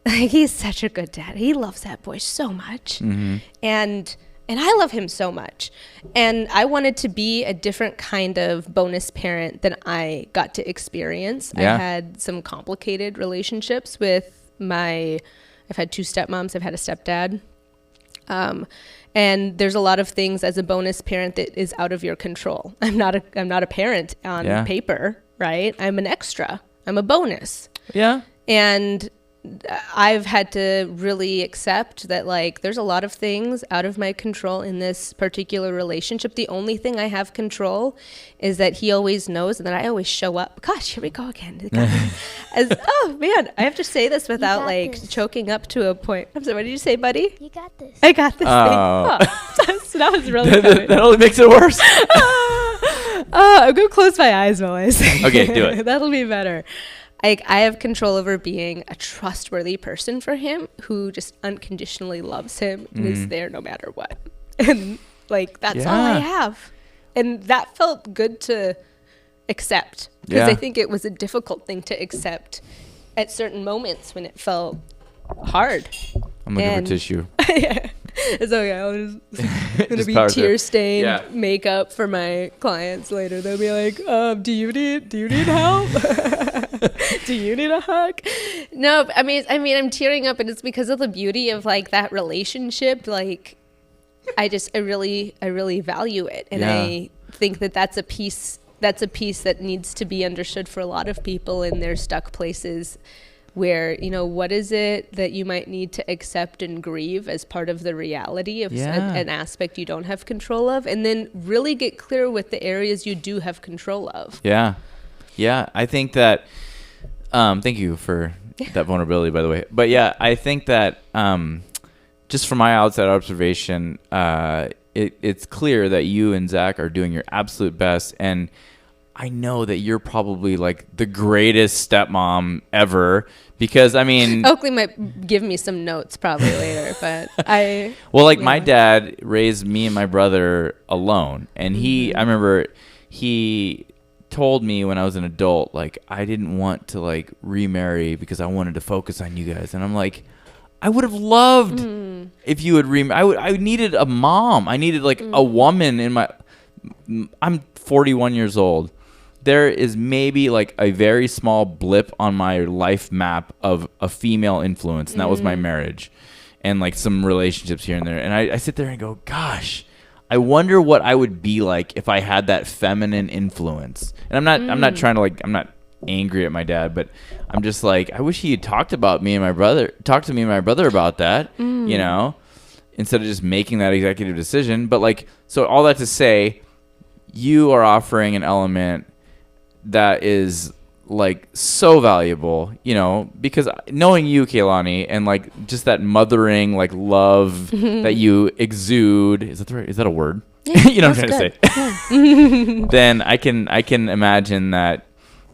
Like, he's such a good dad. He loves that boy so much. And I love him so much. And I wanted to be a different kind of bonus parent than I got to experience.
Yeah.
I had some complicated relationships with I've had 2 stepmoms. I've had a stepdad. And there's a lot of things as a bonus parent that is out of your control. I'm not a parent on paper, right? I'm an extra. I'm a bonus.
Yeah.
And I've had to really accept that, like, there's a lot of things out of my control in this particular relationship. The only thing I have control is that he always knows and that I always show up. Gosh, here we go again. Oh man, I have to say this without choking up to a point. I'm sorry, what did you say, buddy?
You got this.
I got this thing. Oh, so that was really good.
That only makes it worse.
I'm going to close my eyes while I say
Okay, do it.
That'll be better. I have control over being a trustworthy person for him, who just unconditionally loves him and is there no matter what. And like, that's all I have. And that felt good to accept, because I think it was a difficult thing to accept at certain moments when it felt hard.
I'm looking for tissue.
Yeah. It's okay. I'm just gonna be tear-stained makeup for my clients later. They'll be like, "Do you need help? Do you need a hug?" No, I mean, I'm tearing up, and it's because of the beauty of like that relationship. Like, I really value it, and I think that that's a piece that needs to be understood for a lot of people in their stuck places, where, what is it that you might need to accept and grieve as part of the reality of an aspect you don't have control of, and then really get clear with the areas you do have control of. Yeah.
I think that, thank you for that vulnerability, by the way. But yeah, I think that just from my outside observation, it's clear that you and Zach are doing your absolute best, and I know that you're probably like the greatest stepmom ever, because I mean,
Oakley might give me some notes probably later, but
my dad raised me and my brother alone, and I remember he told me when I was an adult, like, I didn't want to, like, remarry because I wanted to focus on you guys. And I'm like, I would have loved if you would I needed a mom. I needed, like, a woman in my... I'm 41 years old. There is maybe, like, a very small blip on my life map of a female influence, and that was my marriage. And, like, some relationships here and there. And I sit there and go, gosh... I wonder what I would be like if I had that feminine influence. And I'm not trying to, like, I'm not angry at my dad, but I'm just like, I wish he had talked to me and my brother about that, you know, instead of just making that executive decision. But, like, so all that to say, you are offering an element that is, like, so valuable, you know, because knowing you, Keilani, and, like, just that mothering, like, love that you exude, is that a word?
Yeah,
you know what I'm trying to say? Then I can imagine that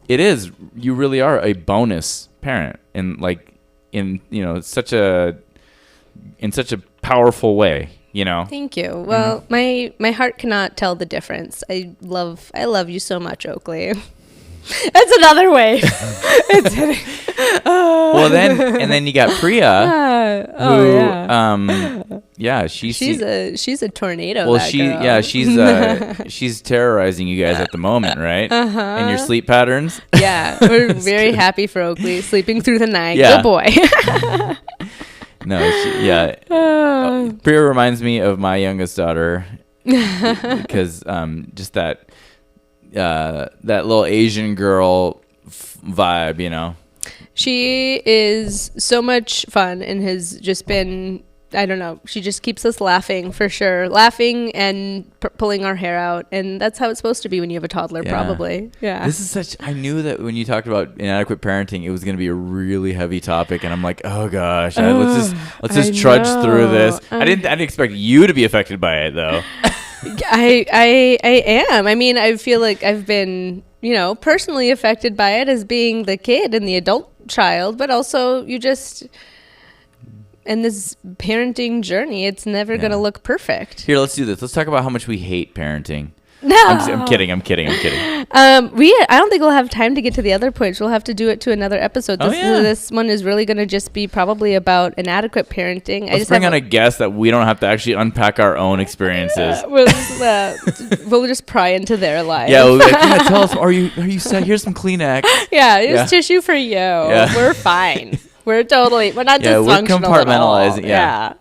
you really are a bonus parent, and, like, in such a powerful way, you know.
Thank you. Well, my heart cannot tell the difference. I love you so much, Oakley. That's another way.
Well, then you got Priya,
she's a tornado.
Well,
girl.
she's terrorizing you guys at the moment, right? In your sleep patterns.
Yeah, we're very happy for Oakley sleeping through the night.
Yeah.
Good boy.
No, Priya reminds me of my youngest daughter because just that little Asian girl vibe, you know. She
is so much fun and has just been, I don't know, she just keeps us laughing for sure. Laughing and pulling our hair out. And that's how it's supposed to be when you have a toddler, probably. Yeah.
This is I knew that when you talked about inadequate parenting, it was going to be a really heavy topic. And I'm like, oh gosh, let's just trudge through this. I didn't expect you to be affected by it, though.
I am. I mean, I feel like I've been, personally affected by it as being the kid and the adult child, but also in this parenting journey, it's never going to look perfect.
Here, let's do this. Let's talk about how much we hate parenting.
No.
I'm kidding.
I don't think we'll have time to get to the other points. We'll have to do it to another episode. This one is really going to just be probably about inadequate parenting.
Let's bring on a guest that we don't have to actually unpack our own experiences.
We'll just pry into their life.
Yeah, we'll be like, tell us, are you sad? Here's some Kleenex.
Yeah, here's tissue for you. Yeah. We're fine. We're not dysfunctional.
We're compartmentalizing.
Yeah.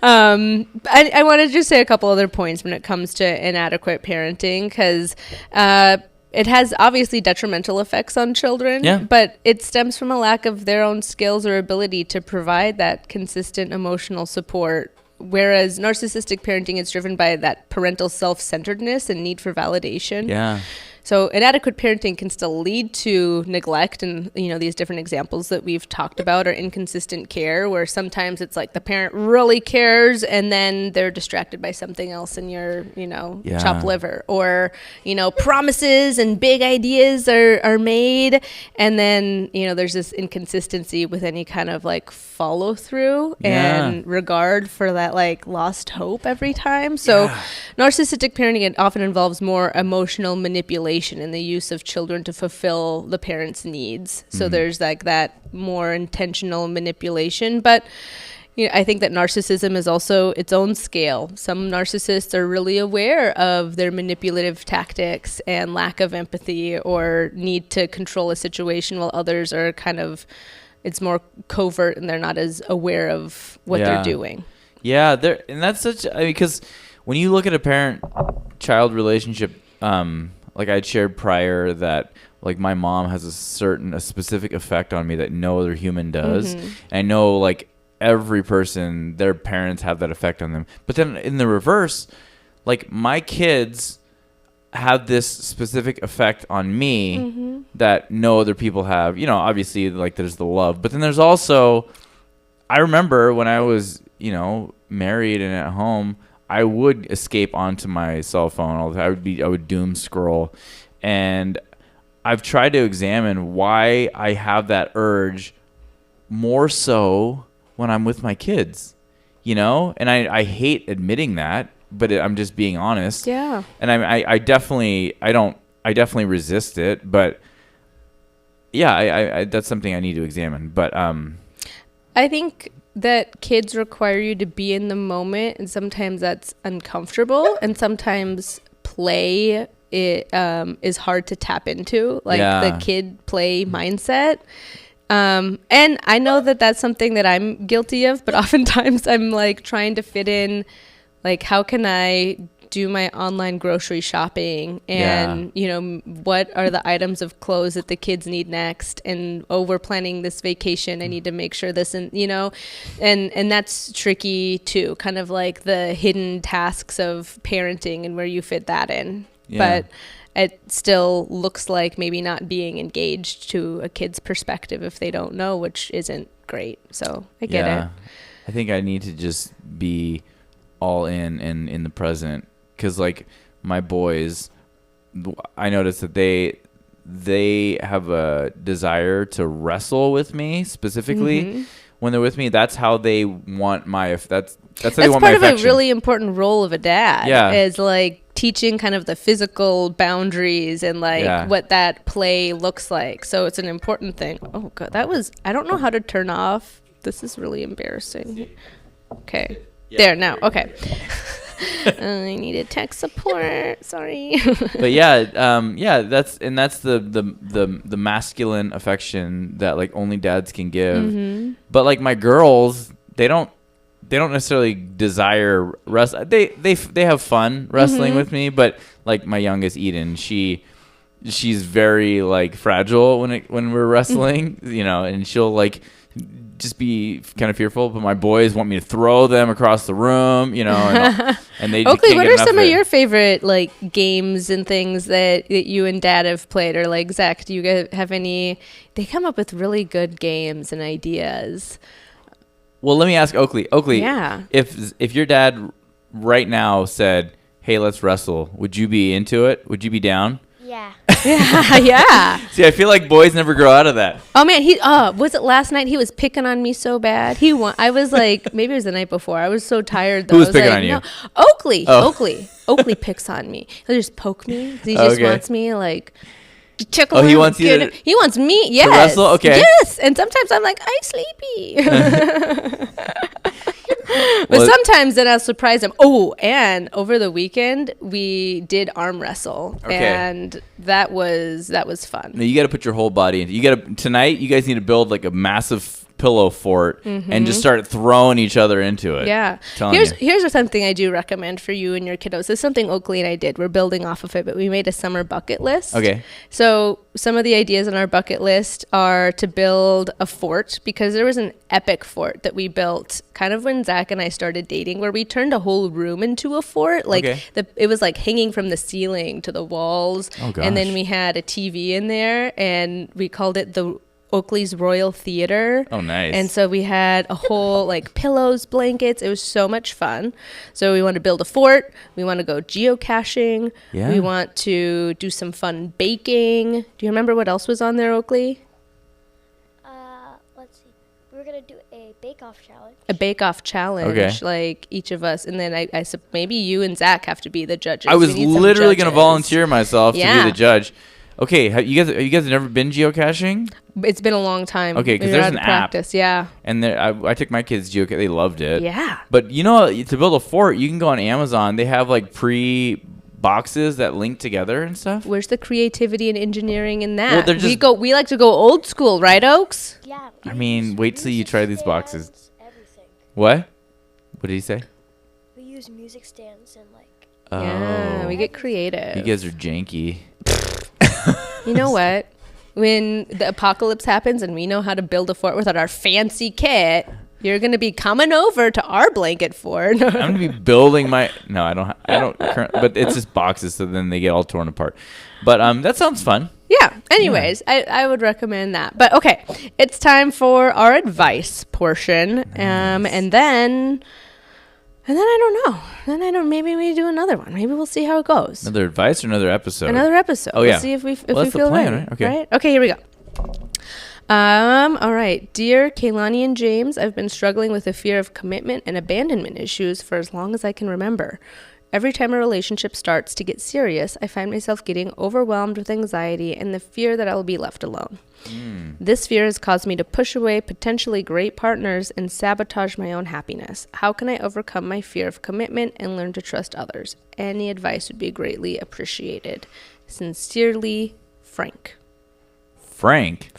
I want to just say a couple other points when it comes to inadequate parenting, because it has obviously detrimental effects on children, but it stems from a lack of their own skills or ability to provide that consistent emotional support. Whereas narcissistic parenting is driven by that parental self-centeredness and need for validation.
Yeah.
So inadequate parenting can still lead to neglect and, these different examples that we've talked about, or inconsistent care, where sometimes it's like the parent really cares and then they're distracted by something else and you're, chopped liver, or, promises and big ideas are made. And then, there's this inconsistency with any kind of like follow through and regard for that like lost hope every time. So narcissistic parenting, it often involves more emotional manipulation in the use of children to fulfill the parents' needs. So there's like that more intentional manipulation. But I think that narcissism is also its own scale. Some narcissists are really aware of their manipulative tactics and lack of empathy or need to control a situation, while others are it's more covert and they're not as aware of what they're doing. Yeah,
and that's because when you look at a parent-child relationship, like I'd shared prior, that like my mom has a specific effect on me that no other human does. And I know like every person, their parents have that effect on them. But then in the reverse, like my kids have this specific effect on me that no other people have. Obviously like there's the love, but then there's also, I remember when I was, married and at home, I would escape onto my cell phone all the time. I would doom scroll. And I've tried to examine why I have that urge more so when I'm with my kids, And I hate admitting that, but I'm just being honest.
Yeah.
And I definitely, I don't I definitely resist it, but yeah, I that's something I need to examine. But
I think that kids require you to be in the moment, and sometimes that's uncomfortable, and sometimes play is hard to tap into, like the kid play mindset. And I know that that's something that I'm guilty of, but oftentimes I'm like trying to fit in, like, how can I do my online grocery shopping, and you know, what are the items of clothes that the kids need next, and we're planning this vacation, I need to make sure this, and you know, and that's tricky too, kind of like the hidden tasks of parenting and where you fit that in. But it still looks like maybe not being engaged to a kid's perspective if they don't know, which isn't great. So I get it.
I think I need to just be all in the present, because like my boys, I noticed that they have a desire to wrestle with me specifically. When they're with me, that's how they want my that's how they want my affection. That's part of
a really important role of a dad.
Yeah.
Is like teaching kind of the physical boundaries and like what that play looks like. So it's an important thing. Oh god, I don't know how to turn off. This is really embarrassing. Okay. Yeah. There now. Okay. I needed tech support. Sorry.
But that's the masculine affection that like only dads can give. But like my girls, they don't necessarily desire wrestle. They have fun wrestling with me, but like my youngest Eden, she's very like fragile when we're wrestling, you know, and she'll like just be kind of fearful, but my boys want me to throw them across the room, you know, and they
Oakley, what are some of your favorite like games and things that you and Dad have played? Or like Zach, do you guys have any? They come up with really good games and ideas.
Well, let me ask Oakley. If your dad right now said, "Hey, let's wrestle," would you be into it? Would you be down?
Yeah.
Yeah.
See, I feel like boys never grow out of that.
Oh man, was it last night? He was picking on me so bad. I was like, maybe it was the night before. I was so tired.
Who was picking on you?
No, Oakley. Oh. Oakley picks on me. He'll just poke me. He just wants me like to tickle him.
He wants you to,
he wants me. Yes.
To wrestle. Okay.
Yes. And sometimes I'm like, I'm sleepy. But sometimes then I'll surprise him. Oh, and over the weekend we did arm wrestle, and that was fun.
No, you got to put your whole body into. Tonight. You guys need to build like a massive pillow fort and just start throwing each other into it.
Yeah. Here's something I do recommend for you and your kiddos. This is something Oakley and I did. We're building off of it, but we made a summer bucket list.
Okay.
So some of the ideas on our bucket list are to build a fort, because there was an epic fort that we built kind of when Zach and I started dating, where we turned a whole room into a fort. Like it was like hanging from the ceiling to the walls.
Oh gosh.
And then we had a TV in there, and we called it the Oakley's Royal Theater.
Oh, nice.
And so we had a whole like pillows, blankets. It was so much fun. So we want to build a fort. We want to go geocaching.
Yeah.
We want to do some fun baking. Do you remember what else was on there, Oakley?
Let's see. We were going to do a bake-off challenge.
A bake-off challenge, like each of us. And then I maybe you and Zach have to be the judges.
I was literally going to volunteer myself to be the judge. Okay, have you guys never been geocaching?
It's been a long time.
Okay, because there's an
practice,
app. And I took my kids geocache. They loved it.
Yeah.
But you know, to build a fort, you can go on Amazon. They have like boxes that link together and stuff.
Where's the creativity and engineering in that?
Well,
we like to go old school, right, Oaks?
Yeah.
I mean, wait till you try these boxes.
Everything.
What did he say?
We use music stands and like.
Yeah, we get creative.
You guys are janky.
You know what? When the apocalypse happens and we know how to build a fort without our fancy kit, you're going to be coming over to our blanket fort.
I'm going to be building my... No, I don't but it's just boxes, so then they get all torn apart. But that sounds fun.
Yeah. Anyways, I would recommend that. But okay, it's time for our advice portion. Nice. And then I don't know. Maybe we do another one. Maybe we'll see how it goes.
Another advice or another episode?
Another episode.
Oh, yeah.
We'll see if we
that's
feel
the plan,
ready.
Right? Okay.
Right? Okay, here we go. All right. Dear Keilani and James, I've been struggling with the fear of commitment and abandonment issues for as long as I can remember. Every time a relationship starts to get serious, I find myself getting overwhelmed with anxiety and the fear that I will be left alone. This fear has caused me to push away potentially great partners and sabotage my own happiness. How can I overcome my fear of commitment and learn to trust others? Any advice would be greatly appreciated. Sincerely, Frank.
Frank.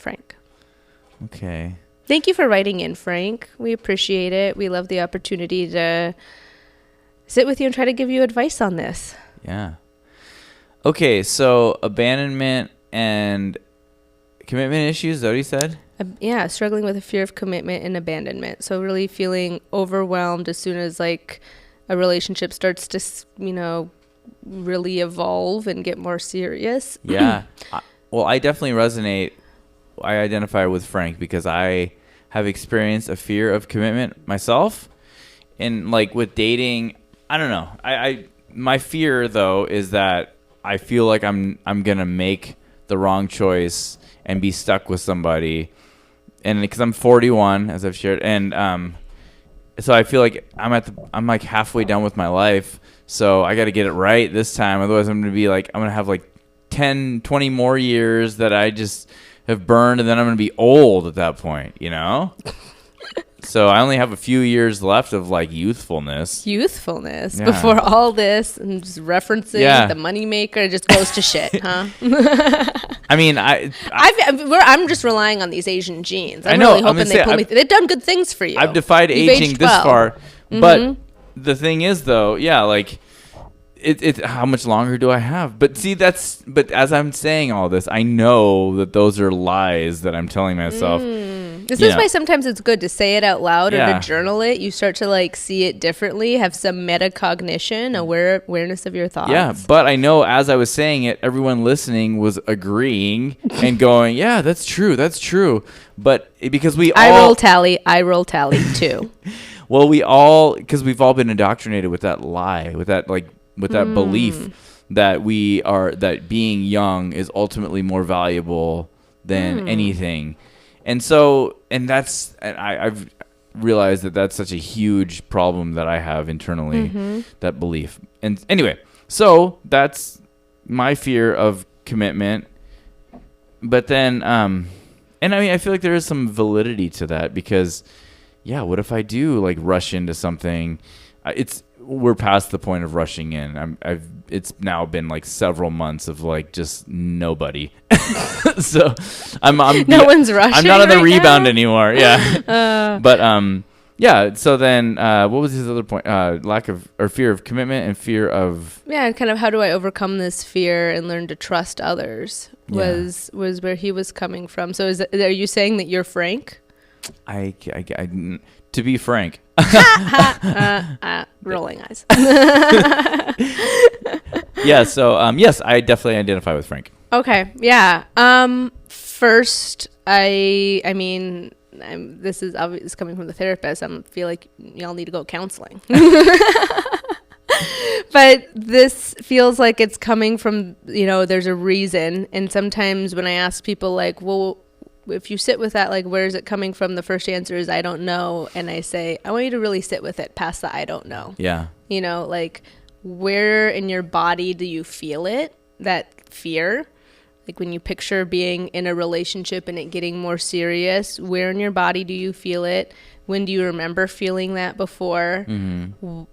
Okay.
Thank you for writing in, Frank. We appreciate it. We love the opportunity to sit with you and try to give you advice on this.
Yeah. Okay, so abandonment and commitment issues, is that what you said?
Yeah, struggling with a fear of commitment and abandonment. So really feeling overwhelmed as soon as like a relationship starts to, really evolve and get more serious.
Yeah. Well, I definitely resonate. I identify with Frank because I have experienced a fear of commitment myself. And like with dating, I don't know. My fear though is that I feel like I'm gonna make the wrong choice and be stuck with somebody, and because I'm 41, as I've shared, and so I feel like I'm like halfway done with my life, so I got to get it right this time. Otherwise, I'm gonna have like 10, 20 more years that I just have burned, and then I'm gonna be old at that point, So I only have a few years left of like youthfulness
Before all this, and just referencing the moneymaker just goes to shit, huh?
I mean,
I'm just relying on these Asian genes. I'm
I know,
really hoping they pull me through. They've done good things for you.
I've defied
You've
aging
aged
this
well.
far, but the thing is, though, like it. How much longer do I have? But see, but as I'm saying all this, I know that those are lies that I'm telling myself.
This is why sometimes it's good to say it out loud or to journal it. You start to like see it differently, have some metacognition, awareness of your thoughts.
Yeah, but I know as I was saying it, everyone listening was agreeing and going, "Yeah, that's true. But because
I roll tally too.
Well, because we've all been indoctrinated with that lie, with that belief that being young is ultimately more valuable than anything. And so, I've realized that that's such a huge problem that I have internally, that belief. And anyway, so that's my fear of commitment. But then, and I mean, I feel like there is some validity to that because, what if I do like rush into something? We're past the point of rushing in. It's now been like several months of like just nobody. So
no one's rushing.
I'm not on the rebound anymore. Yeah. But so then what was his other point? Lack of or fear of commitment and fear of
kind of how do I overcome this fear and learn to trust others was where he was coming from. So are you saying that you're Frank?
I to be frank.
Rolling eyes.
Yeah. So yes, I definitely identify with Frank.
Okay. Yeah. First, I mean, this is obvious coming from the therapist. I feel like y'all need to go counseling. But this feels like it's coming from, there's a reason. And sometimes when I ask people like, well, if you sit with that, like, where is it coming from? The first answer is, I don't know. And I say, I want you to really sit with it past the I don't know.
Yeah.
Like, where in your body do you feel it, that fear? Like when you picture being in a relationship and it getting more serious, where in your body do you feel it? When do you remember feeling that before?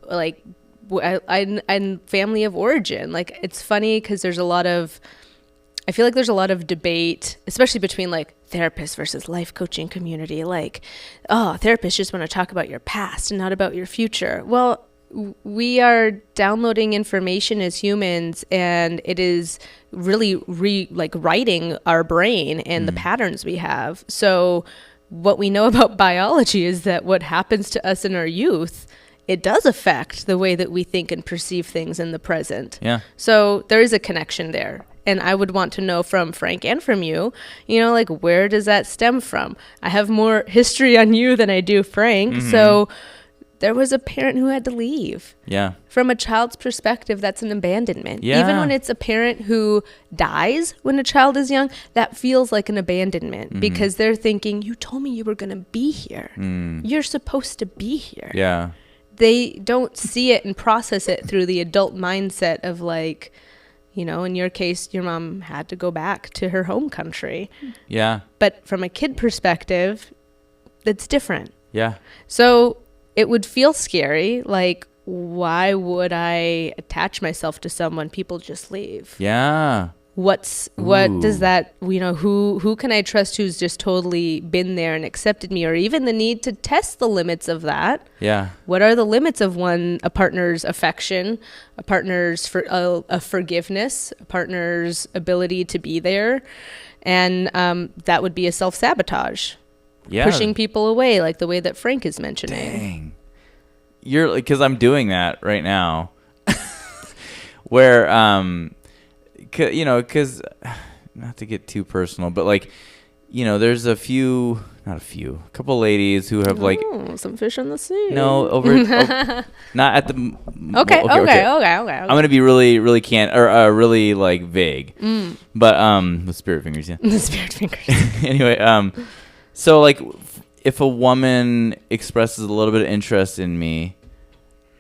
Like, and family of origin. Like, it's funny because I feel like there's a lot of debate, especially between like therapists versus life coaching community. Like, therapists just want to talk about your past and not about your future. Well, we are downloading information as humans, and it is really writing our brain and the patterns we have. So what we know about biology is that what happens to us in our youth, it does affect the way that we think and perceive things in the present.
Yeah.
So there is a connection there. And I would want to know from Frank and from you, like, where does that stem from? I have more history on you than I do Frank. So there was a parent who had to leave.
Yeah.
From a child's perspective, that's an abandonment.
Yeah.
Even when it's a parent who dies when a child is young, that feels like an abandonment because they're thinking, you told me you were going to be here. You're supposed to be here.
Yeah.
they don't see it and process it through the adult mindset of like, you know, in your case, your mom had to go back to her home country.
Yeah.
But from a kid perspective, it's different.
Yeah.
So it would feel scary. Like, why would I attach myself to someone? People just leave.
Yeah.
What does that, you know, who can I trust who's just totally been there and accepted me, or even the need to test the limits of that?
Yeah.
What are the limits of a partner's affection, a partner's a forgiveness, a partner's ability to be there? And that would be a self-sabotage.
Yeah.
Pushing people away, like the way that Frank is mentioning.
Dang. You're because I'm doing that right now. Where you know, because not to get too personal, but like, you know, there's a couple ladies who have like
some fish on the sea.
No, not at the.
Okay.
I'm gonna be really, really really like vague. But with spirit fingers, yeah.
The spirit fingers.
Anyway, so like, if a woman expresses a little bit of interest in me,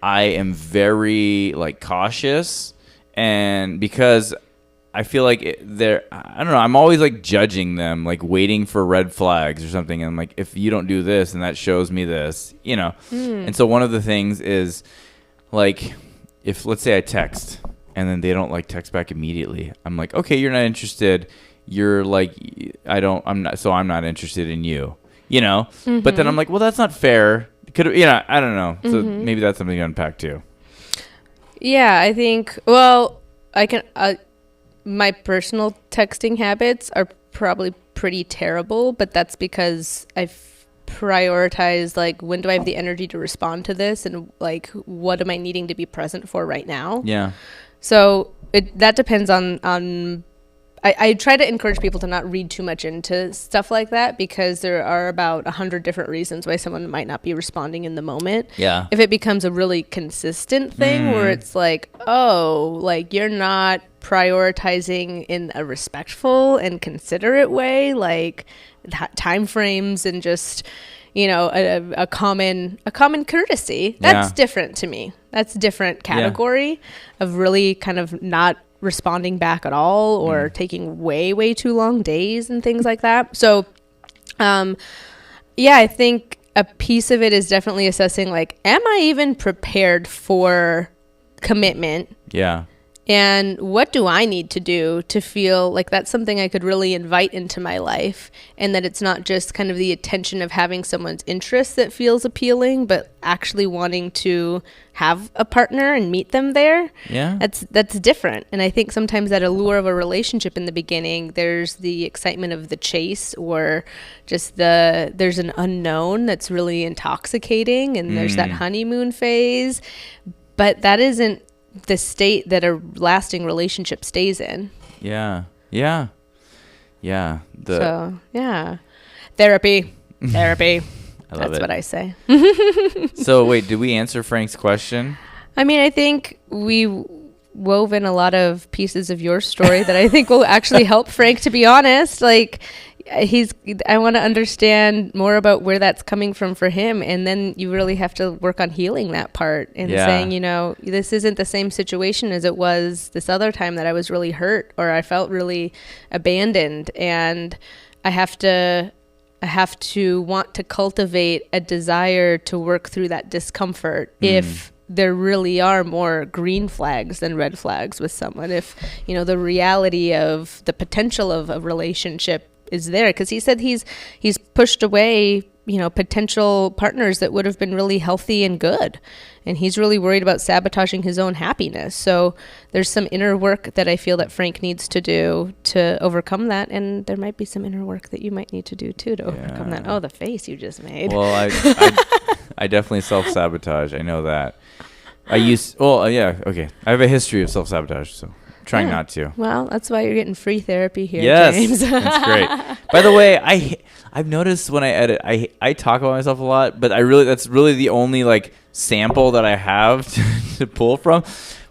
I am very like cautious, and because I feel like I don't know, I'm always like judging them, like waiting for red flags or something. And I'm like, if you don't do this, and that shows me this, you know. And so one of the things is like, if let's say I text and then they don't like text back immediately, I'm like, okay, you're not interested. You're like, I'm not interested in you, you know. But then I'm like, well, that's not fair. I don't know. So maybe that's something to unpack too.
Yeah, I think. Well, I can. My personal texting habits are probably pretty terrible, but that's because I've prioritized like, when do I have the energy to respond to this, and like, what am I needing to be present for right now?
Yeah.
So that depends on. I try to encourage people to not read too much into stuff like that, because there are about 100 different reasons why someone might not be responding in the moment.
Yeah.
If it becomes a really consistent thing where it's like, oh, like you're not prioritizing in a respectful and considerate way, like time frames and just, you know, a common courtesy, that's different to me. That's a different category of really kind of not responding back at all, or taking way too long days and things like that. So I think a piece of it is definitely assessing like, am I even prepared for commitment?
Yeah.
And what do I need to do to feel like that's something I could really invite into my life, and that it's not just kind of the attention of having someone's interest that feels appealing, but actually wanting to have a partner and meet them there.
Yeah.
That's different. And I think sometimes that allure of a relationship in the beginning, there's the excitement of the chase, or just there's an unknown that's really intoxicating, and there's that honeymoon phase, but that isn't the state that a lasting relationship stays in.
Yeah.
Therapy.
I love
That's
it.
what I say.
So wait, did we answer Frank's question?
I mean, I think we wove in a lot of pieces of your story that I think will actually help Frank, to be honest. Like, I want to understand more about where that's coming from for him. And then you really have to work on healing that part and saying, you know, this isn't the same situation as it was this other time that I was really hurt, or I felt really abandoned. And I have to want to cultivate a desire to work through that discomfort if there really are more green flags than red flags with someone. If, you know, the reality of the potential of a relationship is there, because he said he's pushed away, you know, potential partners that would have been really healthy and good, and he's really worried about sabotaging his own happiness. So there's some inner work that I feel that Frank needs to do to overcome that, and there might be some inner work that you might need to do too to overcome that. Oh, the face you just made.
Well, I definitely self-sabotage. I know that. I have a history of self-sabotage, so trying not to.
Well, that's why you're getting free therapy here,
yes,
James.
That's great. By the way, I've noticed when I edit, I talk about myself a lot, but that's really the only like sample that I have to pull from.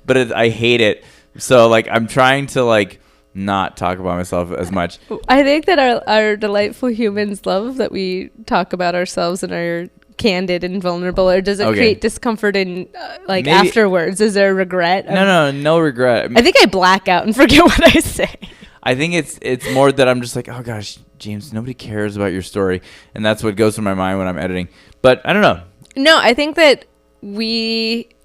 But I hate it. So like, I'm trying to like not talk about myself as much.
I think that our delightful humans love that we talk about ourselves and our candid and vulnerable, or does it
Okay.
create discomfort in like
Maybe-
afterwards? Is there a regret?
No regret.
I think I black out and forget what I say.
I think it's more that I'm just like, oh gosh, James, nobody cares about your story, and that's what goes through my mind when I'm editing. But I don't know.
No, I think that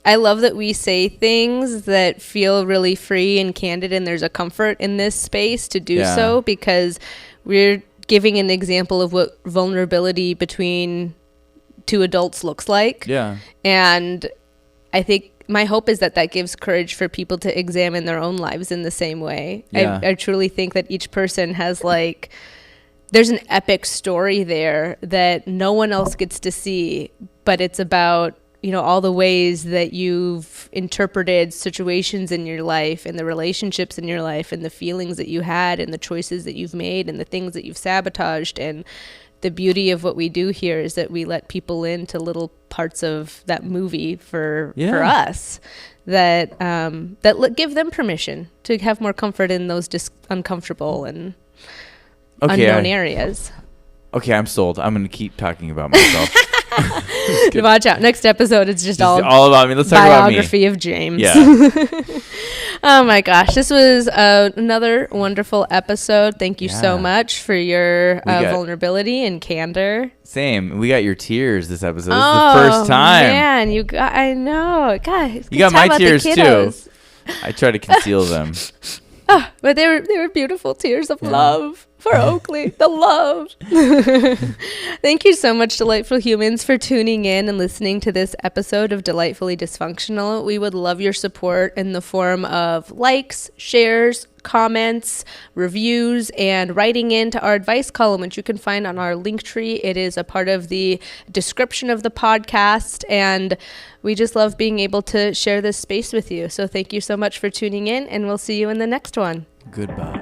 I love that we say things that feel really free and candid, and there's a comfort in this space to do so, because we're giving an example of what vulnerability between two adults looks like.
Yeah.
And I think my hope is that gives courage for people to examine their own lives in the same way.
Yeah.
I truly think that each person has like, there's an epic story there that no one else gets to see, but it's about, all the ways that you've interpreted situations in your life and the relationships in your life and the feelings that you had and the choices that you've made and the things that you've sabotaged. And the beauty of what we do here is that we let people into little parts of that movie for us that give them permission to have more comfort in those uncomfortable and unknown areas.
Okay, I'm sold. I'm going to keep talking about myself.
Watch out. Next episode, it's just all
about me. Let's talk about me.
Biography of James.
Yeah.
Oh my gosh. This was another wonderful episode. Thank you so much for your vulnerability and candor.
Same. We got your tears this episode. This is the first time.
Man, I know. God,
you got my tears too. I try to conceal them.
But they were beautiful tears of love for Oakley, the love. Thank you so much, Delightful Humans, for tuning in and listening to this episode of Delightfully Dysfunctional. We would love your support in the form of likes, shares, comments, reviews, and writing into our advice column, which you can find on our Linktree. It is a part of the description of the podcast, and we just love being able to share this space with you. So thank you so much for tuning in, and we'll see you in the next one.
Goodbye.